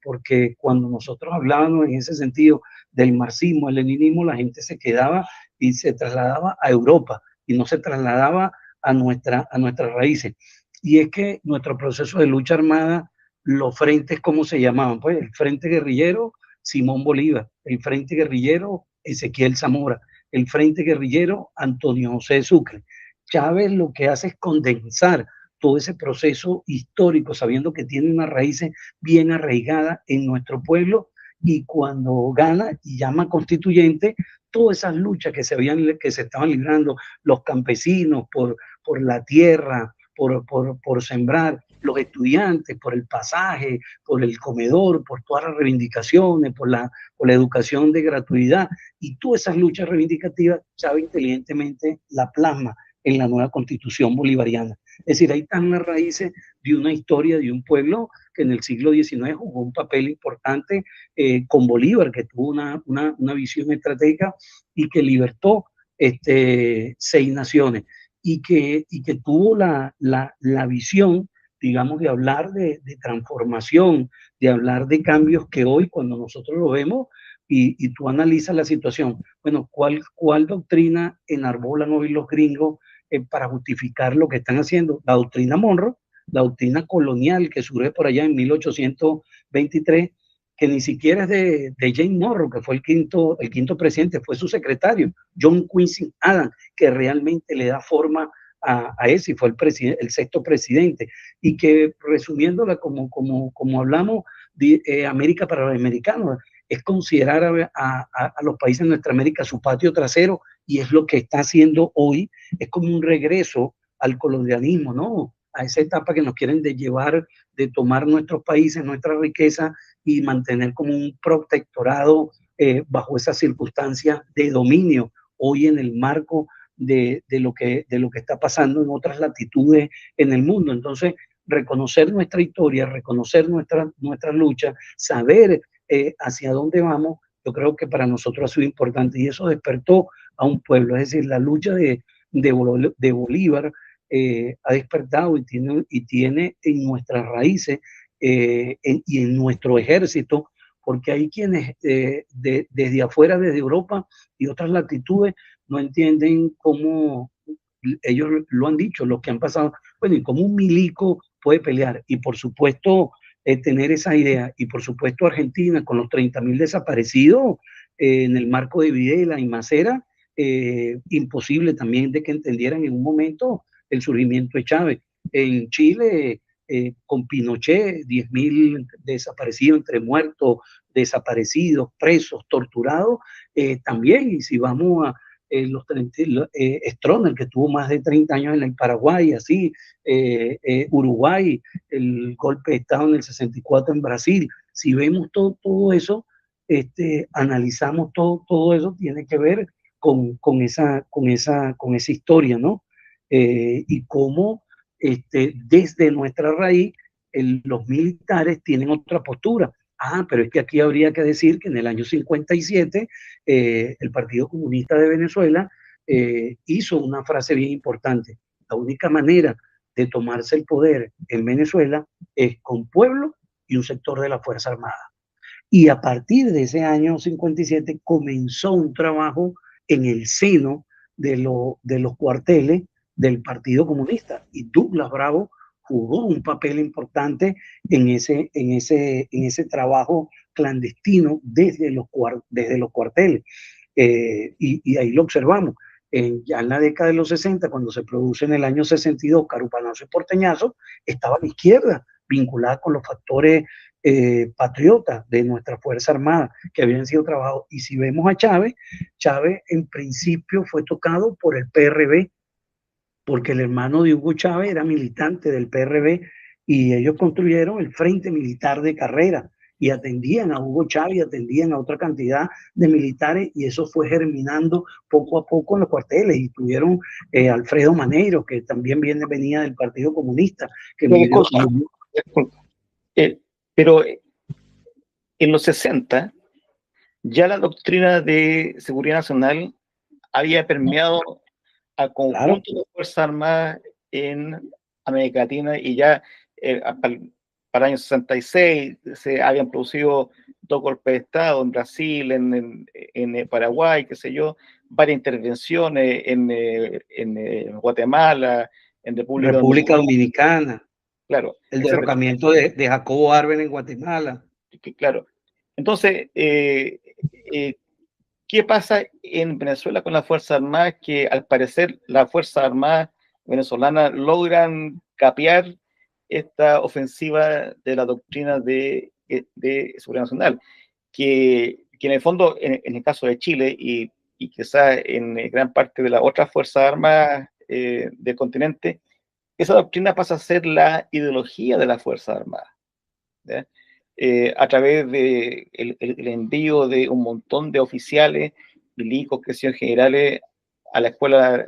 porque cuando nosotros hablábamos en ese sentido del marxismo, el leninismo, la gente se quedaba y se trasladaba a Europa y no se trasladaba a nuestras raíces. Y es que nuestro proceso de lucha armada, los frentes, ¿cómo se llamaban? Pues el Frente Guerrillero, Simón Bolívar, el Frente Guerrillero, Ezequiel Zamora, el Frente Guerrillero, Antonio José Sucre. Chávez lo que hace es condensar todo ese proceso histórico, sabiendo que tiene unas raíces bien arraigadas en nuestro pueblo, y cuando gana y llama constituyente, todas esas luchas que se estaban librando los campesinos por la tierra, por sembrar, los estudiantes, por el pasaje, por el comedor, por todas las reivindicaciones, por la educación de gratuidad, y todas esas luchas reivindicativas, Chávez inteligentemente la plasma en la nueva constitución bolivariana. Es decir, ahí están las raíces de una historia de un pueblo que en el siglo XIX jugó un papel importante con Bolívar, que tuvo una visión estratégica y que libertó 6 naciones, y que tuvo la visión, digamos, de hablar de transformación, de hablar de cambios que hoy, cuando nosotros lo vemos y tú analizas la situación, bueno, ¿cuál doctrina enarbolan hoy los gringos para justificar lo que están haciendo? La doctrina Monroe, la doctrina colonial que surge por allá en 1823, que ni siquiera es de James Monroe, que fue el quinto presidente, fue su secretario, John Quincy Adams, que realmente le da forma a ese, y fue el sexto presidente, y que, resumiéndola como hablamos, América para los americanos, es considerar a los países de nuestra América su patio trasero, y es lo que está haciendo hoy. Es como un regreso al colonialismo, ¿no? A esa etapa que nos quieren llevar, de tomar nuestros países, nuestra riqueza, y mantener como un protectorado bajo esas circunstancias de dominio, hoy en el marco de lo que está pasando en otras latitudes en el mundo. Entonces, reconocer nuestra historia, reconocer nuestra lucha, saber hacia dónde vamos, yo creo que para nosotros ha sido importante, y eso despertó a un pueblo. Es decir, la lucha de Bolívar ha despertado y tiene en nuestras raíces y en nuestro ejército, porque hay quienes desde afuera, desde Europa y otras latitudes, no entienden cómo, ellos lo han dicho, los que han pasado, bueno, y cómo un milico puede pelear. Y por supuesto, tener esa idea, y por supuesto Argentina con los 30.000 desaparecidos en el marco de Videla y Macera, imposible también de que entendieran en un momento el surgimiento de Chávez. En Chile, con Pinochet, 10.000 desaparecidos, entre muertos, desaparecidos, presos, torturados, también. Y si vamos a los 30, Stroessner, que tuvo más de 30 años en el Paraguay, así, Uruguay, el golpe de Estado en el 64 en Brasil. Si vemos todo eso, analizamos todo eso, tiene que ver con esa historia, ¿no? Y cómo desde nuestra raíz los militares tienen otra postura. Pero es que aquí habría que decir que en el año 57 el Partido Comunista de Venezuela hizo una frase bien importante: la única manera de tomarse el poder en Venezuela es con pueblo y un sector de la Fuerza Armada. Y a partir de ese año 57 comenzó un trabajo en el seno de los cuarteles del Partido Comunista, y Douglas Bravo jugó un papel importante en ese trabajo clandestino desde los cuarteles. Y ahí lo observamos. Ya en la década de los 60, cuando se produce en el año 62 Carupanazo y Porteñazo, estaba la izquierda vinculada con los factores patriotas de nuestra Fuerza Armada que habían sido trabajados. Y si vemos a Chávez en principio fue tocado por el PRB, porque el hermano de Hugo Chávez era militante del PRB y ellos construyeron el Frente Militar de Carrera y atendían a Hugo Chávez y atendían a otra cantidad de militares y eso fue germinando poco a poco en los cuarteles y tuvieron Alfredo Maneiro, que también venía del Partido Comunista, que disculpa, disculpa. Pero en los 60 ya la doctrina de seguridad nacional había permeado al conjunto claro, de las Fuerzas Armadas en América Latina y ya para el año 66 se habían producido 2 golpes de Estado en Brasil, en Paraguay, qué sé yo, varias intervenciones en Guatemala, en República Dominicana, claro, el etcétera. derrocamiento de Jacobo Arbenz en Guatemala. Claro. Entonces, ¿qué pasa en Venezuela con las Fuerzas Armadas? Que al parecer las Fuerzas Armadas venezolanas logran capear esta ofensiva de la doctrina de seguridad nacional, que en el fondo, en el caso de Chile y quizás en gran parte de las otras Fuerzas Armadas del continente, esa doctrina pasa a ser la ideología de las Fuerzas Armadas, ¿ya? A través de el envío de un montón de oficiales, milicos, que sean generales, a la Escuela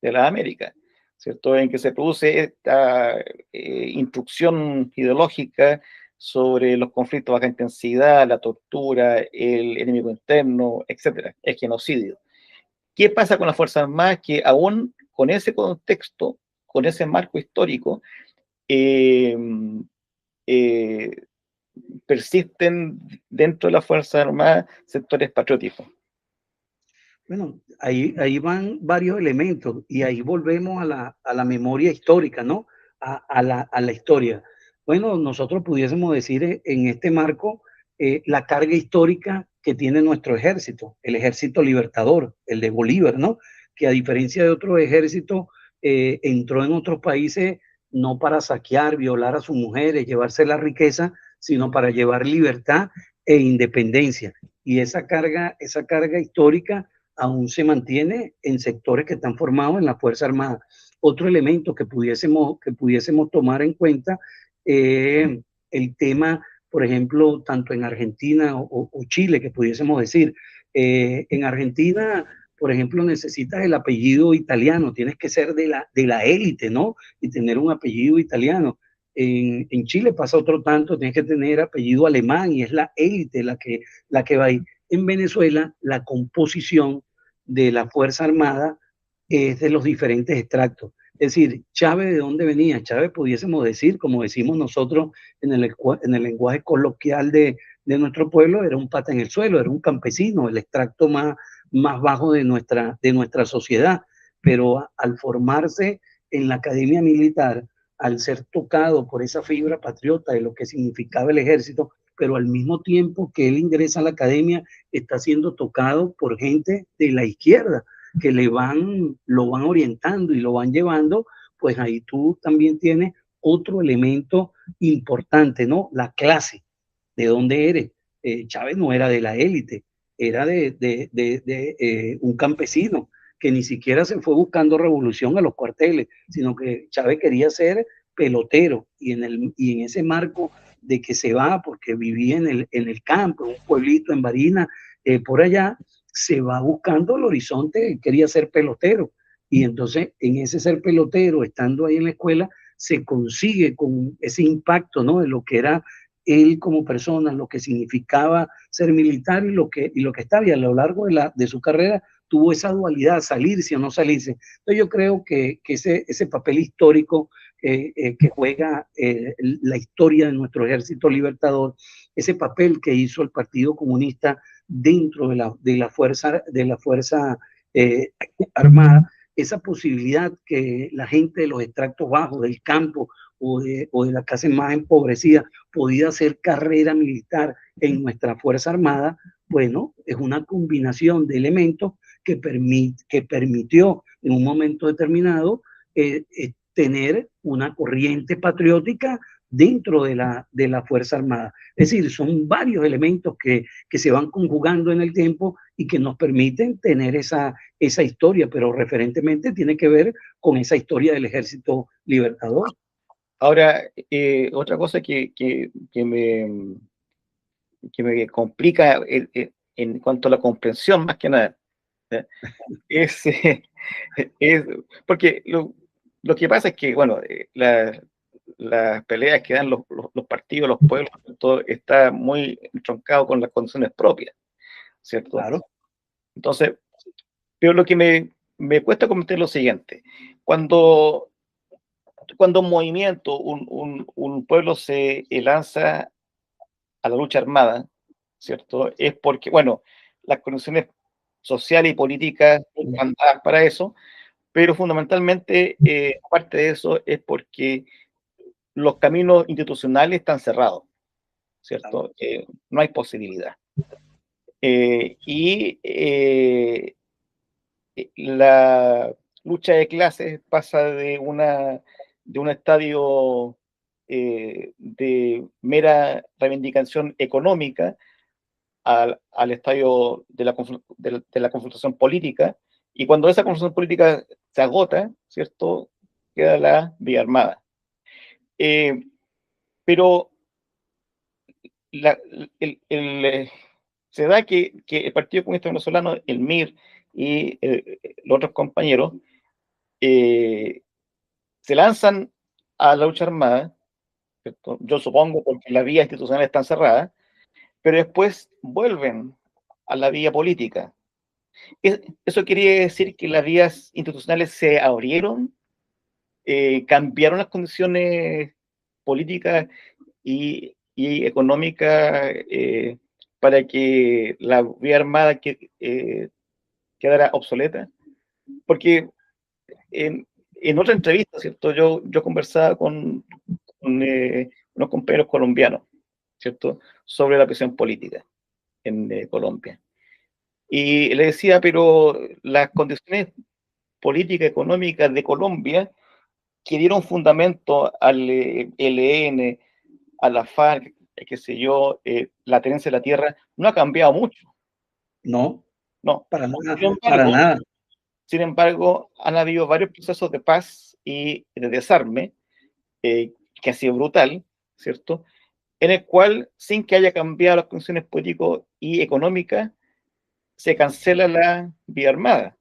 de las Américas, ¿cierto? En que se produce esta instrucción ideológica sobre los conflictos de baja intensidad, la tortura, el enemigo interno, etcétera, el genocidio. ¿Qué pasa con las Fuerzas Armadas? Que aún con ese contexto, con ese marco histórico, eh, eh, persisten dentro de las Fuerzas Armadas sectores patrióticos. Bueno, ahí van varios elementos y ahí volvemos a la memoria histórica, ¿no? A la historia. Bueno, nosotros pudiésemos decir en este marco la carga histórica que tiene nuestro ejército, el ejército libertador, el de Bolívar, ¿no? Que a diferencia de otros ejércitos, entró en otros países no para saquear, violar a sus mujeres, llevarse la riqueza, sino para llevar libertad e independencia. Y esa carga histórica aún se mantiene en sectores que están formados en la Fuerza Armada. Otro elemento que pudiésemos tomar en cuenta el tema, por ejemplo, tanto en Argentina o Chile, que pudiésemos decir, en Argentina, por ejemplo, necesitas el apellido italiano, tienes que ser de la élite, ¿no? Y tener un apellido italiano. En Chile pasa otro tanto, tienes que tener apellido alemán y es la élite la que va ahí. En Venezuela, la composición de la Fuerza Armada es de los diferentes extractos. Es decir, Chávez, ¿de dónde venía? Chávez, pudiésemos decir, como decimos nosotros en el lenguaje coloquial de nuestro pueblo, era un pata en el suelo, era un campesino, el extracto más bajo de nuestra sociedad. Pero al formarse en la academia militar, al ser tocado por esa fibra patriota de lo que significaba el ejército, pero al mismo tiempo que él ingresa a la academia, está siendo tocado por gente de la izquierda, que lo van orientando y lo van llevando, pues ahí tú también tienes otro elemento importante, ¿no? La clase, ¿de dónde eres? Chávez no era de la élite, era de un campesino que ni siquiera se fue buscando revolución a los cuarteles, sino que Chávez quería ser pelotero y en ese marco de que se va porque vivía en el campo, un pueblito en Barinas, por allá, se va buscando el horizonte, quería ser pelotero. Y entonces en ese ser pelotero, estando ahí en la escuela, se consigue con ese impacto, ¿no? De lo que era él como persona, lo que significaba ser militar y lo que estaba. Y a lo largo de su carrera tuvo esa dualidad, salirse o no salirse. Entonces yo creo que ese papel histórico que juega la historia de nuestro ejército libertador, ese papel que hizo el Partido Comunista dentro de la fuerza armada, esa posibilidad que la gente de los extractos bajos, del campo o de la clase más empobrecida, podía hacer carrera militar en nuestra Fuerza Armada, bueno, es una combinación de elementos que permitió en un momento determinado tener una corriente patriótica dentro de la Fuerza Armada. Es decir, son varios elementos que se van conjugando en el tiempo y que nos permiten tener esa historia, pero referentemente tiene que ver con esa historia del Ejército Libertador. Ahora, otra cosa que me complica en cuanto a la comprensión, más que nada, es, es porque lo que pasa es que, bueno, las peleas que dan los partidos, los pueblos, todo está muy entroncado con las condiciones propias, ¿cierto? Claro. Entonces, pero lo que me cuesta comentar es lo siguiente: cuando un movimiento, un pueblo se lanza a la lucha armada, ¿cierto? Es porque, bueno, las condiciones sociales y políticas van dadas para eso, pero fundamentalmente, aparte de eso, es porque los caminos institucionales están cerrados, ¿cierto? No hay posibilidad. La lucha de clases pasa de un estadio de mera reivindicación económica al estadio de la confrontación política, y cuando esa confrontación política se agota, ¿cierto? Queda la vía armada. Pero la, se da que el Partido Comunista Venezolano, el MIR y los otros compañeros se lanzan a la lucha armada, ¿cierto? Yo supongo porque las vías institucionales están cerradas, pero después vuelven a la vía política. ¿Eso quiere decir que las vías institucionales se abrieron, cambiaron las condiciones políticas y económicas para que la vía armada quedara obsoleta? Porque en otra entrevista, ¿cierto? Yo conversaba con unos compañeros colombianos, ¿cierto? Sobre la presión política en Colombia. Y le decía, pero las condiciones políticas, económicas de Colombia, que dieron fundamento al ELN, a la FARC, qué sé yo, la tenencia de la tierra, no ha cambiado mucho. No, No. para nada, Sin embargo, para nada. Sin embargo, han habido varios procesos de paz y de desarme, que ha sido brutal, ¿cierto? En el cual, sin que haya cambiado las condiciones políticas y económicas, se cancela la vía armada.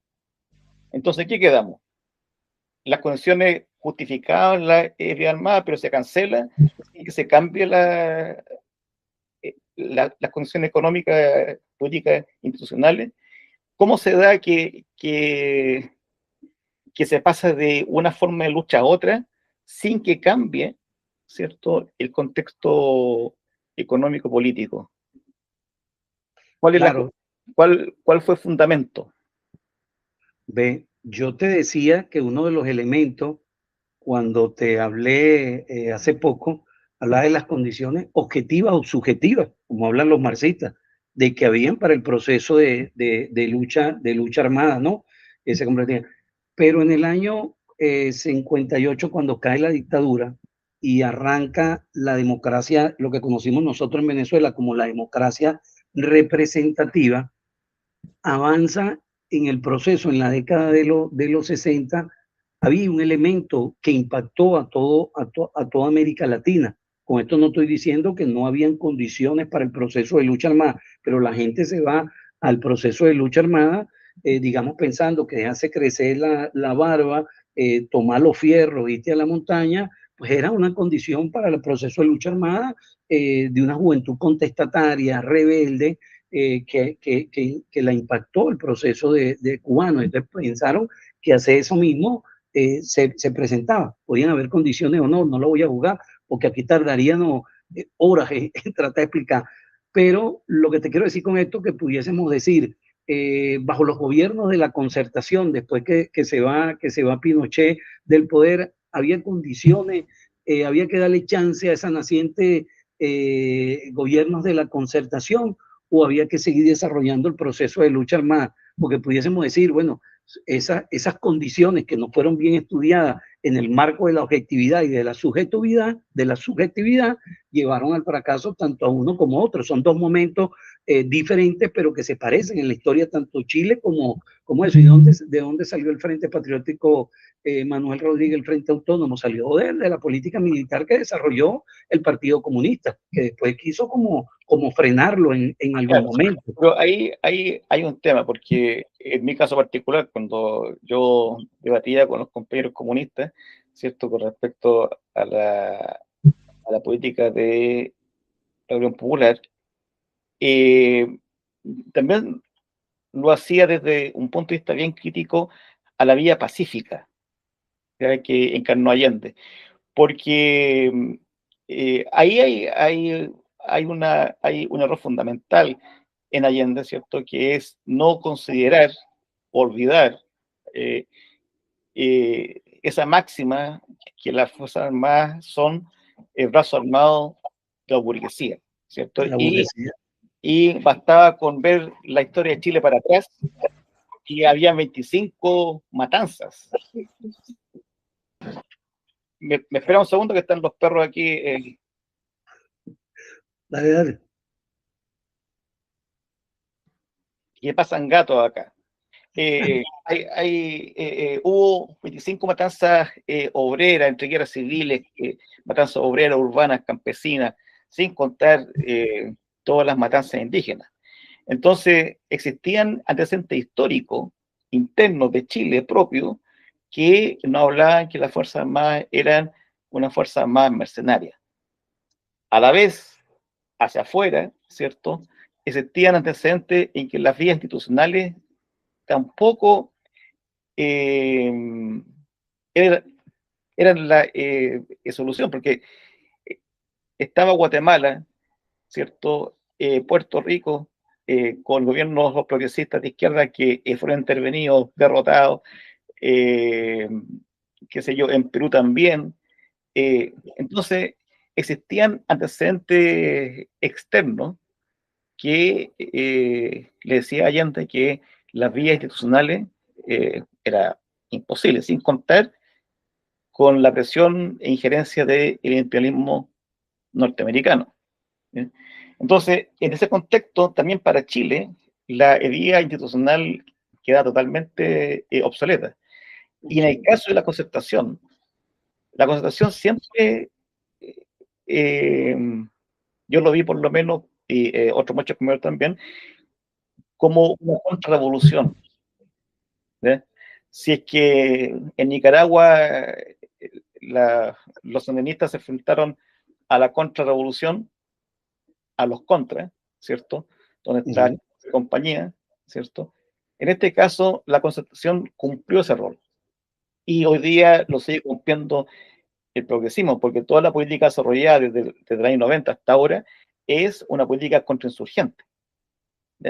Entonces, ¿qué quedamos? Las condiciones justificaban la vía armada, pero se cancela y que se cambie las condiciones económicas, políticas, institucionales. ¿Cómo se da que se pasa de una forma de lucha a otra sin que cambie, ¿cierto?, el contexto económico-político? Claro, ¿Cuál fue el fundamento? ve, yo te decía que uno de los elementos, cuando te hablé hace poco, hablaba de las condiciones objetivas o subjetivas, como hablan los marxistas, de que habían para el proceso de lucha armada, ¿no? Se comprendía. Pero en el año 58, cuando cae la dictadura y arranca la democracia, lo que conocimos nosotros en Venezuela como la democracia representativa, avanza en el proceso en la década de los 60, había un elemento que impactó a toda América Latina. Con esto no estoy diciendo que no habían condiciones para el proceso de lucha armada, pero la gente se va al proceso de lucha armada, digamos, pensando que hace crecer la barba, tomar los fierros, irte a la montaña, pues era una condición para el proceso de lucha armada de una juventud contestataria, rebelde, que la impactó el proceso de cubano. Entonces pensaron que hacer eso mismo se presentaba. Podían haber condiciones o no, no lo voy a jugar, porque aquí tardarían horas en tratar de explicar. Pero lo que te quiero decir con esto, que pudiésemos decir, bajo los gobiernos de la concertación, después que se va Pinochet del poder, había condiciones, había que darle chance a esa naciente gobiernos de la concertación, o había que seguir desarrollando el proceso de lucha armada, porque pudiésemos decir, bueno, esas condiciones que no fueron bien estudiadas en el marco de la objetividad y de la subjetividad, llevaron al fracaso tanto a uno como a otro. Son dos momentos diferentes, pero que se parecen en la historia, tanto Chile como eso. ¿Y de dónde salió el Frente Patriótico Manuel Rodríguez, el Frente Autónomo? Salió de la política militar que desarrolló el Partido Comunista, que después quiso como frenarlo en algún momento. Pero ahí hay un tema, porque en mi caso particular, cuando yo debatía con los compañeros comunistas, ¿cierto?, con respecto a la política de la Unión Popular, también lo hacía desde un punto de vista bien crítico a la vía pacífica, ¿ya?, que encarnó Allende, porque ahí hay un error fundamental en Allende, ¿cierto?, que es no considerar, olvidar esa máxima que las Fuerzas Armadas son el brazo armado de la burguesía, ¿cierto? La burguesía. Y bastaba con ver la historia de Chile para atrás y había 25 matanzas. Me espera un segundo que están los perros aquí. Dale, dale. Que pasan gatos acá. Hubo 25 matanzas obreras, entre guerras civiles, matanzas obreras, urbanas, campesinas, sin contar todas las matanzas indígenas. Entonces, existían antecedentes históricos internos de Chile propio que no hablaban que las Fuerzas Armadas eran una fuerza más mercenaria. A la vez, hacia afuera, ¿cierto?, existían antecedentes en que las vías institucionales tampoco eran la solución, porque estaba Guatemala, ¿cierto?, Puerto Rico, con gobiernos progresistas de izquierda que fueron intervenidos, derrotados, qué sé yo, en Perú también. Entonces, existían antecedentes externos que le decía a Allende que las vías institucionales era imposible, sin contar con la presión e injerencia del imperialismo norteamericano. ¿Sí? Entonces, en ese contexto, también para Chile, la vía institucional queda totalmente obsoleta. Y en el caso de la concertación siempre, yo lo vi por lo menos, y otros muchos compañeros también, como una contrarrevolución. ¿Sí? Si es que en Nicaragua los sandinistas se enfrentaron a la contrarrevolución, a los contras, ¿cierto?, donde está la compañía, ¿cierto? En este caso, la Concertación cumplió ese rol. Y hoy día lo sigue cumpliendo el progresismo, porque toda la política desarrollada desde el año 90 hasta ahora es una política contrainsurgente. ¿Sí?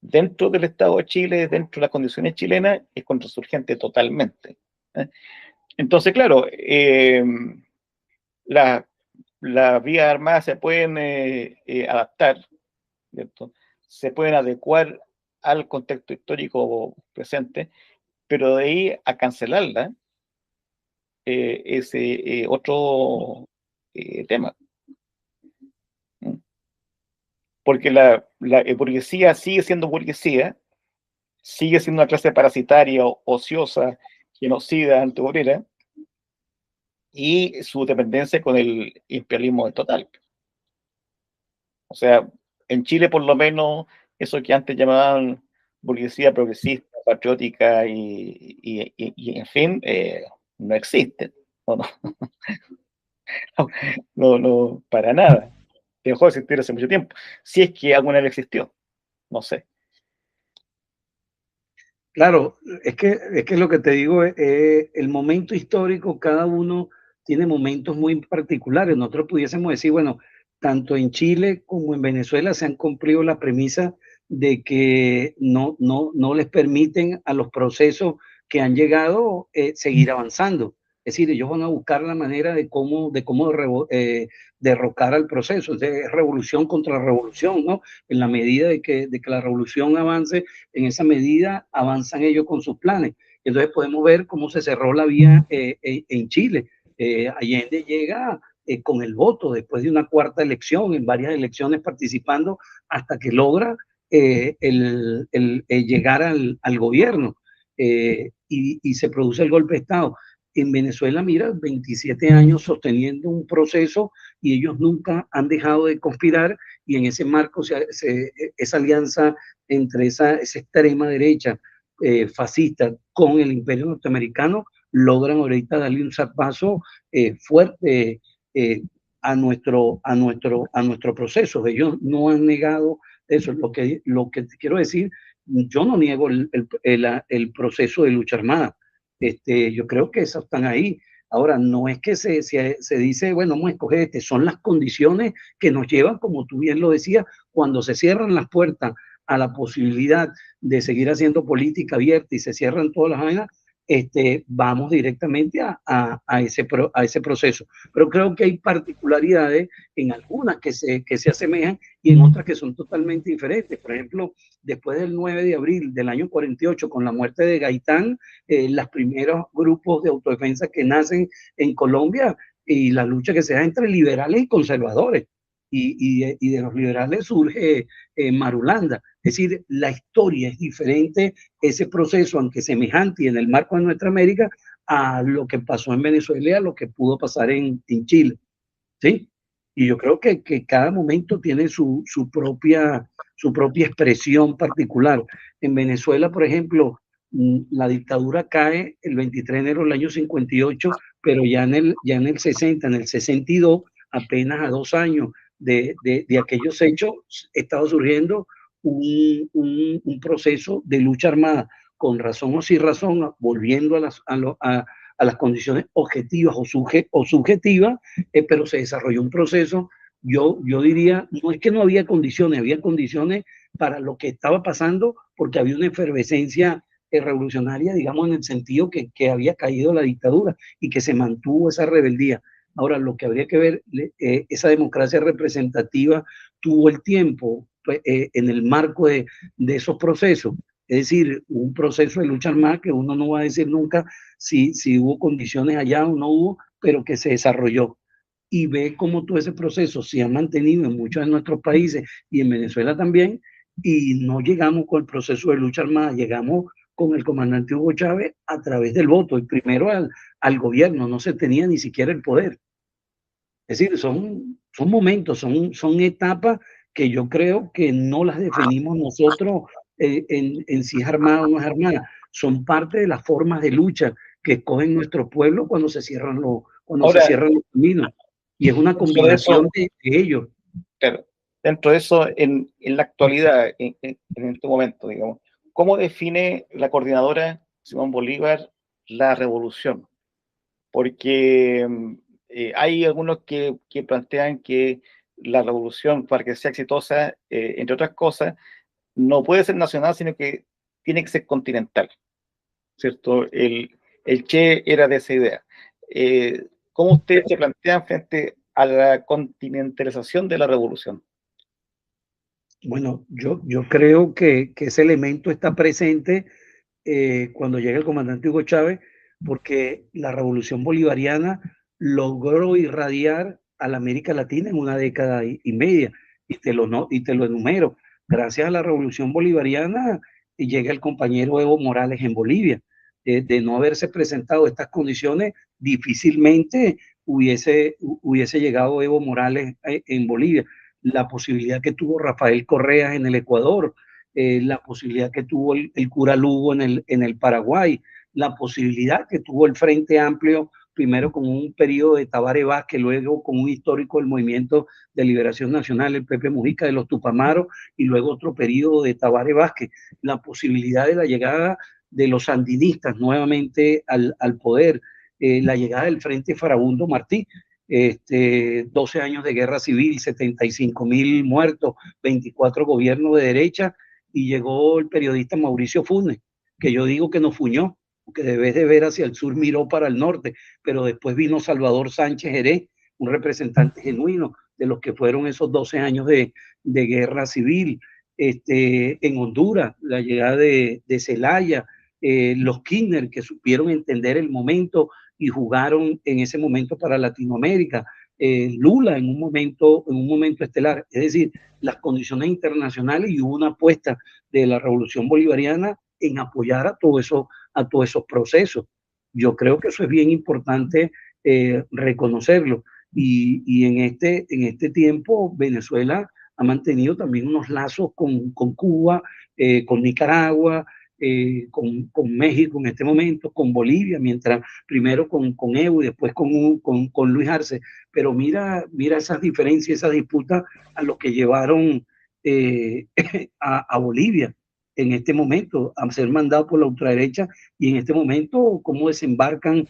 Dentro del Estado de Chile, dentro de las condiciones chilenas, es contrainsurgente totalmente. Entonces, claro, las vías armadas se pueden adaptar, ¿cierto?, se pueden adecuar al contexto histórico presente, pero de ahí a cancelarla es otro tema. Porque la burguesía sigue siendo burguesía, sigue siendo una clase parasitaria, ociosa, genocida, antiobrera, y su dependencia con el imperialismo es total. O sea, en Chile por lo menos, eso que antes llamaban burguesía progresista, patriótica y en fin, no existe. No, no, para nada. Dejó de existir hace mucho tiempo. Si es que alguna vez existió, no sé. Claro, es que lo que te digo es, el momento histórico, cada uno tiene momentos muy particulares. Nosotros pudiésemos decir, bueno, tanto en Chile como en Venezuela se han cumplido la premisa de que no les permiten a los procesos que han llegado seguir avanzando. Es decir, ellos van a buscar la manera de cómo derrocar al proceso. Es revolución contra revolución, ¿no? En la medida de que la revolución avance, en esa medida avanzan ellos con sus planes. Entonces podemos ver cómo se cerró la vía en Chile. Allende llega con el voto después de una cuarta elección, en varias elecciones participando, hasta que logra llegar al gobierno y se produce el golpe de Estado. En Venezuela, mira, 27 años sosteniendo un proceso y ellos nunca han dejado de conspirar, y en ese marco esa alianza entre esa extrema derecha fascista con el imperio norteamericano logran ahorita darle un zarpazo fuerte a nuestro proceso. Ellos no han negado eso. Lo que quiero decir, yo no niego el proceso de lucha armada. Yo creo que esos están ahí. Ahora, no es que se dice, bueno, vamos a escoger son las condiciones que nos llevan, como tú bien lo decías, cuando se cierran las puertas a la posibilidad de seguir haciendo política abierta y se cierran todas las vainas, vamos directamente a ese proceso. Pero creo que hay particularidades en algunas que se asemejan y en otras que son totalmente diferentes. Por ejemplo, después del 9 de abril del año 48, con la muerte de Gaitán, los primeros grupos de autodefensa que nacen en Colombia y la lucha que se da entre liberales y conservadores. Y de los liberales surge Marulanda. Es decir, la historia es diferente, ese proceso, aunque semejante y en el marco de nuestra América, a lo que pasó en Venezuela y a lo que pudo pasar en Chile. ¿Sí? Y yo creo que cada momento tiene su propia expresión particular. En Venezuela, por ejemplo, la dictadura cae el 23 de enero del año 58, pero ya en el 60, en el 62, apenas a 2 años de aquellos hechos, estaba surgiendo un proceso de lucha armada, con razón o sin razón, volviendo a las condiciones objetivas o subjetivas, pero se desarrolló un proceso. Yo diría, no es que no había condiciones para lo que estaba pasando, porque había una efervescencia revolucionaria, digamos, en el sentido que había caído la dictadura y que se mantuvo esa rebeldía. Ahora, lo que habría que ver, esa democracia representativa tuvo el tiempo en el marco de esos procesos. Es decir, un proceso de lucha armada que uno no va a decir nunca si hubo condiciones allá o no hubo, pero que se desarrolló. Y ve cómo todo ese proceso se ha mantenido en muchos de nuestros países y en Venezuela también, y no llegamos con el proceso de lucha armada, llegamos con el comandante Hugo Chávez a través del voto, y primero al gobierno, no se tenía ni siquiera el poder. Es decir, son momentos, son etapas que yo creo que no las definimos nosotros en si es armada o no es armada. Son parte de las formas de lucha que escogen nuestro pueblo cuando se cierran los caminos. Y es una combinación de ellos. Claro, dentro de eso, en la actualidad, en este momento, digamos, ¿cómo define la coordinadora Simón Bolívar la revolución? Porque hay algunos que plantean que la revolución, para que sea exitosa, entre otras cosas, no puede ser nacional, sino que tiene que ser continental, ¿cierto? El Che era de esa idea. ¿Cómo ustedes se plantean frente a la continentalización de la revolución? Bueno, yo creo que ese elemento está presente cuando llega el comandante Hugo Chávez, porque la revolución bolivariana logró irradiar a la América Latina en una década y media, y te lo enumero. Gracias a la revolución bolivariana llega el compañero Evo Morales en Bolivia. De no haberse presentado estas condiciones, difícilmente hubiese llegado Evo Morales en Bolivia. La posibilidad que tuvo Rafael Correa en el Ecuador, la posibilidad que tuvo el cura Lugo en el Paraguay, la posibilidad que tuvo el Frente Amplio, primero con un periodo de Tabaré Vázquez, luego con un histórico del Movimiento de Liberación Nacional, el Pepe Mujica de los Tupamaros, y luego otro periodo de Tabaré Vázquez, la posibilidad de la llegada de los sandinistas nuevamente al poder, la llegada del Frente Farabundo Martí, 12 años de guerra civil, 75.000 muertos, 24 gobiernos de derecha, y llegó el periodista Mauricio Funes, que yo digo que nos fuñó, porque debes de ver hacia el sur miró para el norte, pero después vino Salvador Sánchez Jerez, un representante genuino de los que fueron esos 12 años de guerra civil. En Honduras, la llegada de Zelaya, los Kirchner que supieron entender el momento y jugaron en ese momento para Latinoamérica, Lula en un momento estelar, es decir, las condiciones internacionales, y hubo una apuesta de la Revolución Bolivariana en apoyar a todos esos procesos. Yo creo que eso es bien importante reconocerlo. Y en este tiempo Venezuela ha mantenido también unos lazos con Cuba, con Nicaragua, con México en este momento, con Bolivia, mientras primero con Evo y después con Luis Arce. Pero mira esas diferencias, esas disputas a lo que llevaron a Bolivia en este momento, a ser mandado por la ultraderecha, y en este momento cómo desembarcan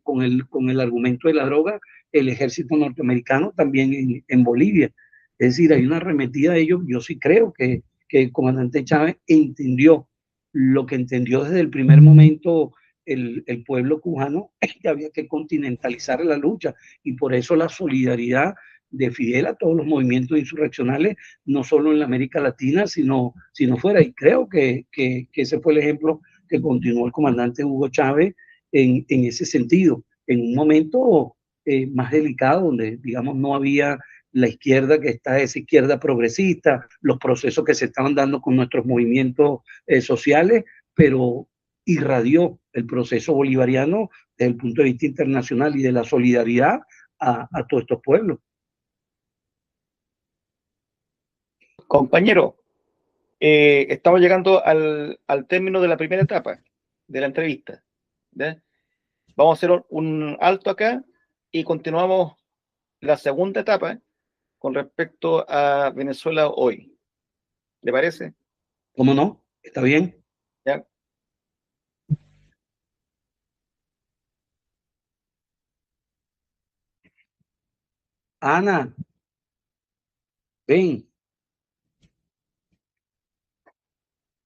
con el argumento de la droga el ejército norteamericano también en Bolivia. Es decir, hay una arremetida de ellos. Yo sí creo que el comandante Chávez entendió lo que entendió desde el primer momento el pueblo cubano, que había que continentalizar la lucha, y por eso la solidaridad de Fidel a todos los movimientos insurreccionales, no solo en la América Latina, sino fuera. Y creo que ese fue el ejemplo que continuó el comandante Hugo Chávez en ese sentido, en un momento más delicado, donde, digamos, no había la izquierda, que está esa izquierda progresista, los procesos que se estaban dando con nuestros movimientos sociales, pero irradió el proceso bolivariano desde el punto de vista internacional y de la solidaridad a todos estos pueblos. Compañero, estamos llegando al término de la primera etapa de la entrevista, ¿ya? Vamos a hacer un alto acá y continuamos la segunda etapa con respecto a Venezuela hoy. ¿Le parece? ¿Cómo no? ¿Está bien? ¿Ya? Ana, ven.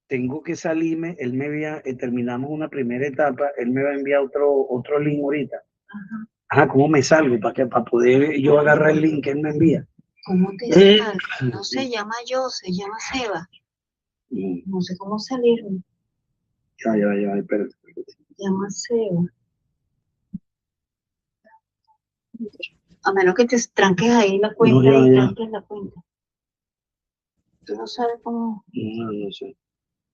Tengo que salirme. Él me había, terminamos una primera etapa, él me va a enviar otro link ahorita. Ajá. Ajá, ¿cómo me salgo? Para poder yo agarrar el link que él me envía. ¿Cómo te sale? No se llama yo, se llama Seba. No sé cómo salir. Ya, espérate. Se llama Seba. A menos que te tranques ahí la cuenta No, y tranques la cuenta. Tú no sabes cómo. No sé.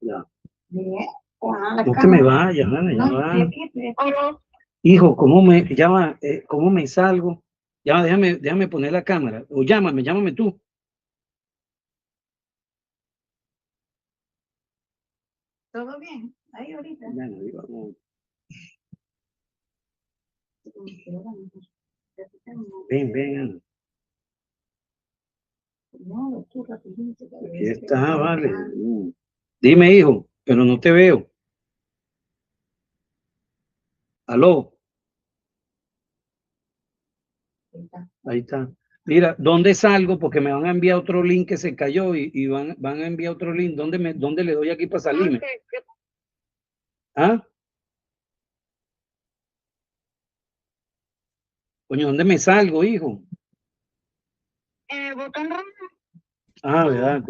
Ya. No te me vayas, Ana, ya va. Hijo, ¿cómo me salgo? Ya, déjame poner la cámara. O llámame tú. ¿Todo bien? Ahí ahorita. Bueno, vamos. Ven, Ana. No, tú rapidito. Aquí está, vale. Dime, hijo, pero no te veo. Aló. Ahí está. Mira, ¿dónde salgo? Porque me van a enviar otro link que se cayó y van a enviar otro link. ¿Dónde le doy aquí para salirme? ¿Ah? Coño, ¿dónde me salgo, hijo? Botón rojo. Ah, ¿verdad?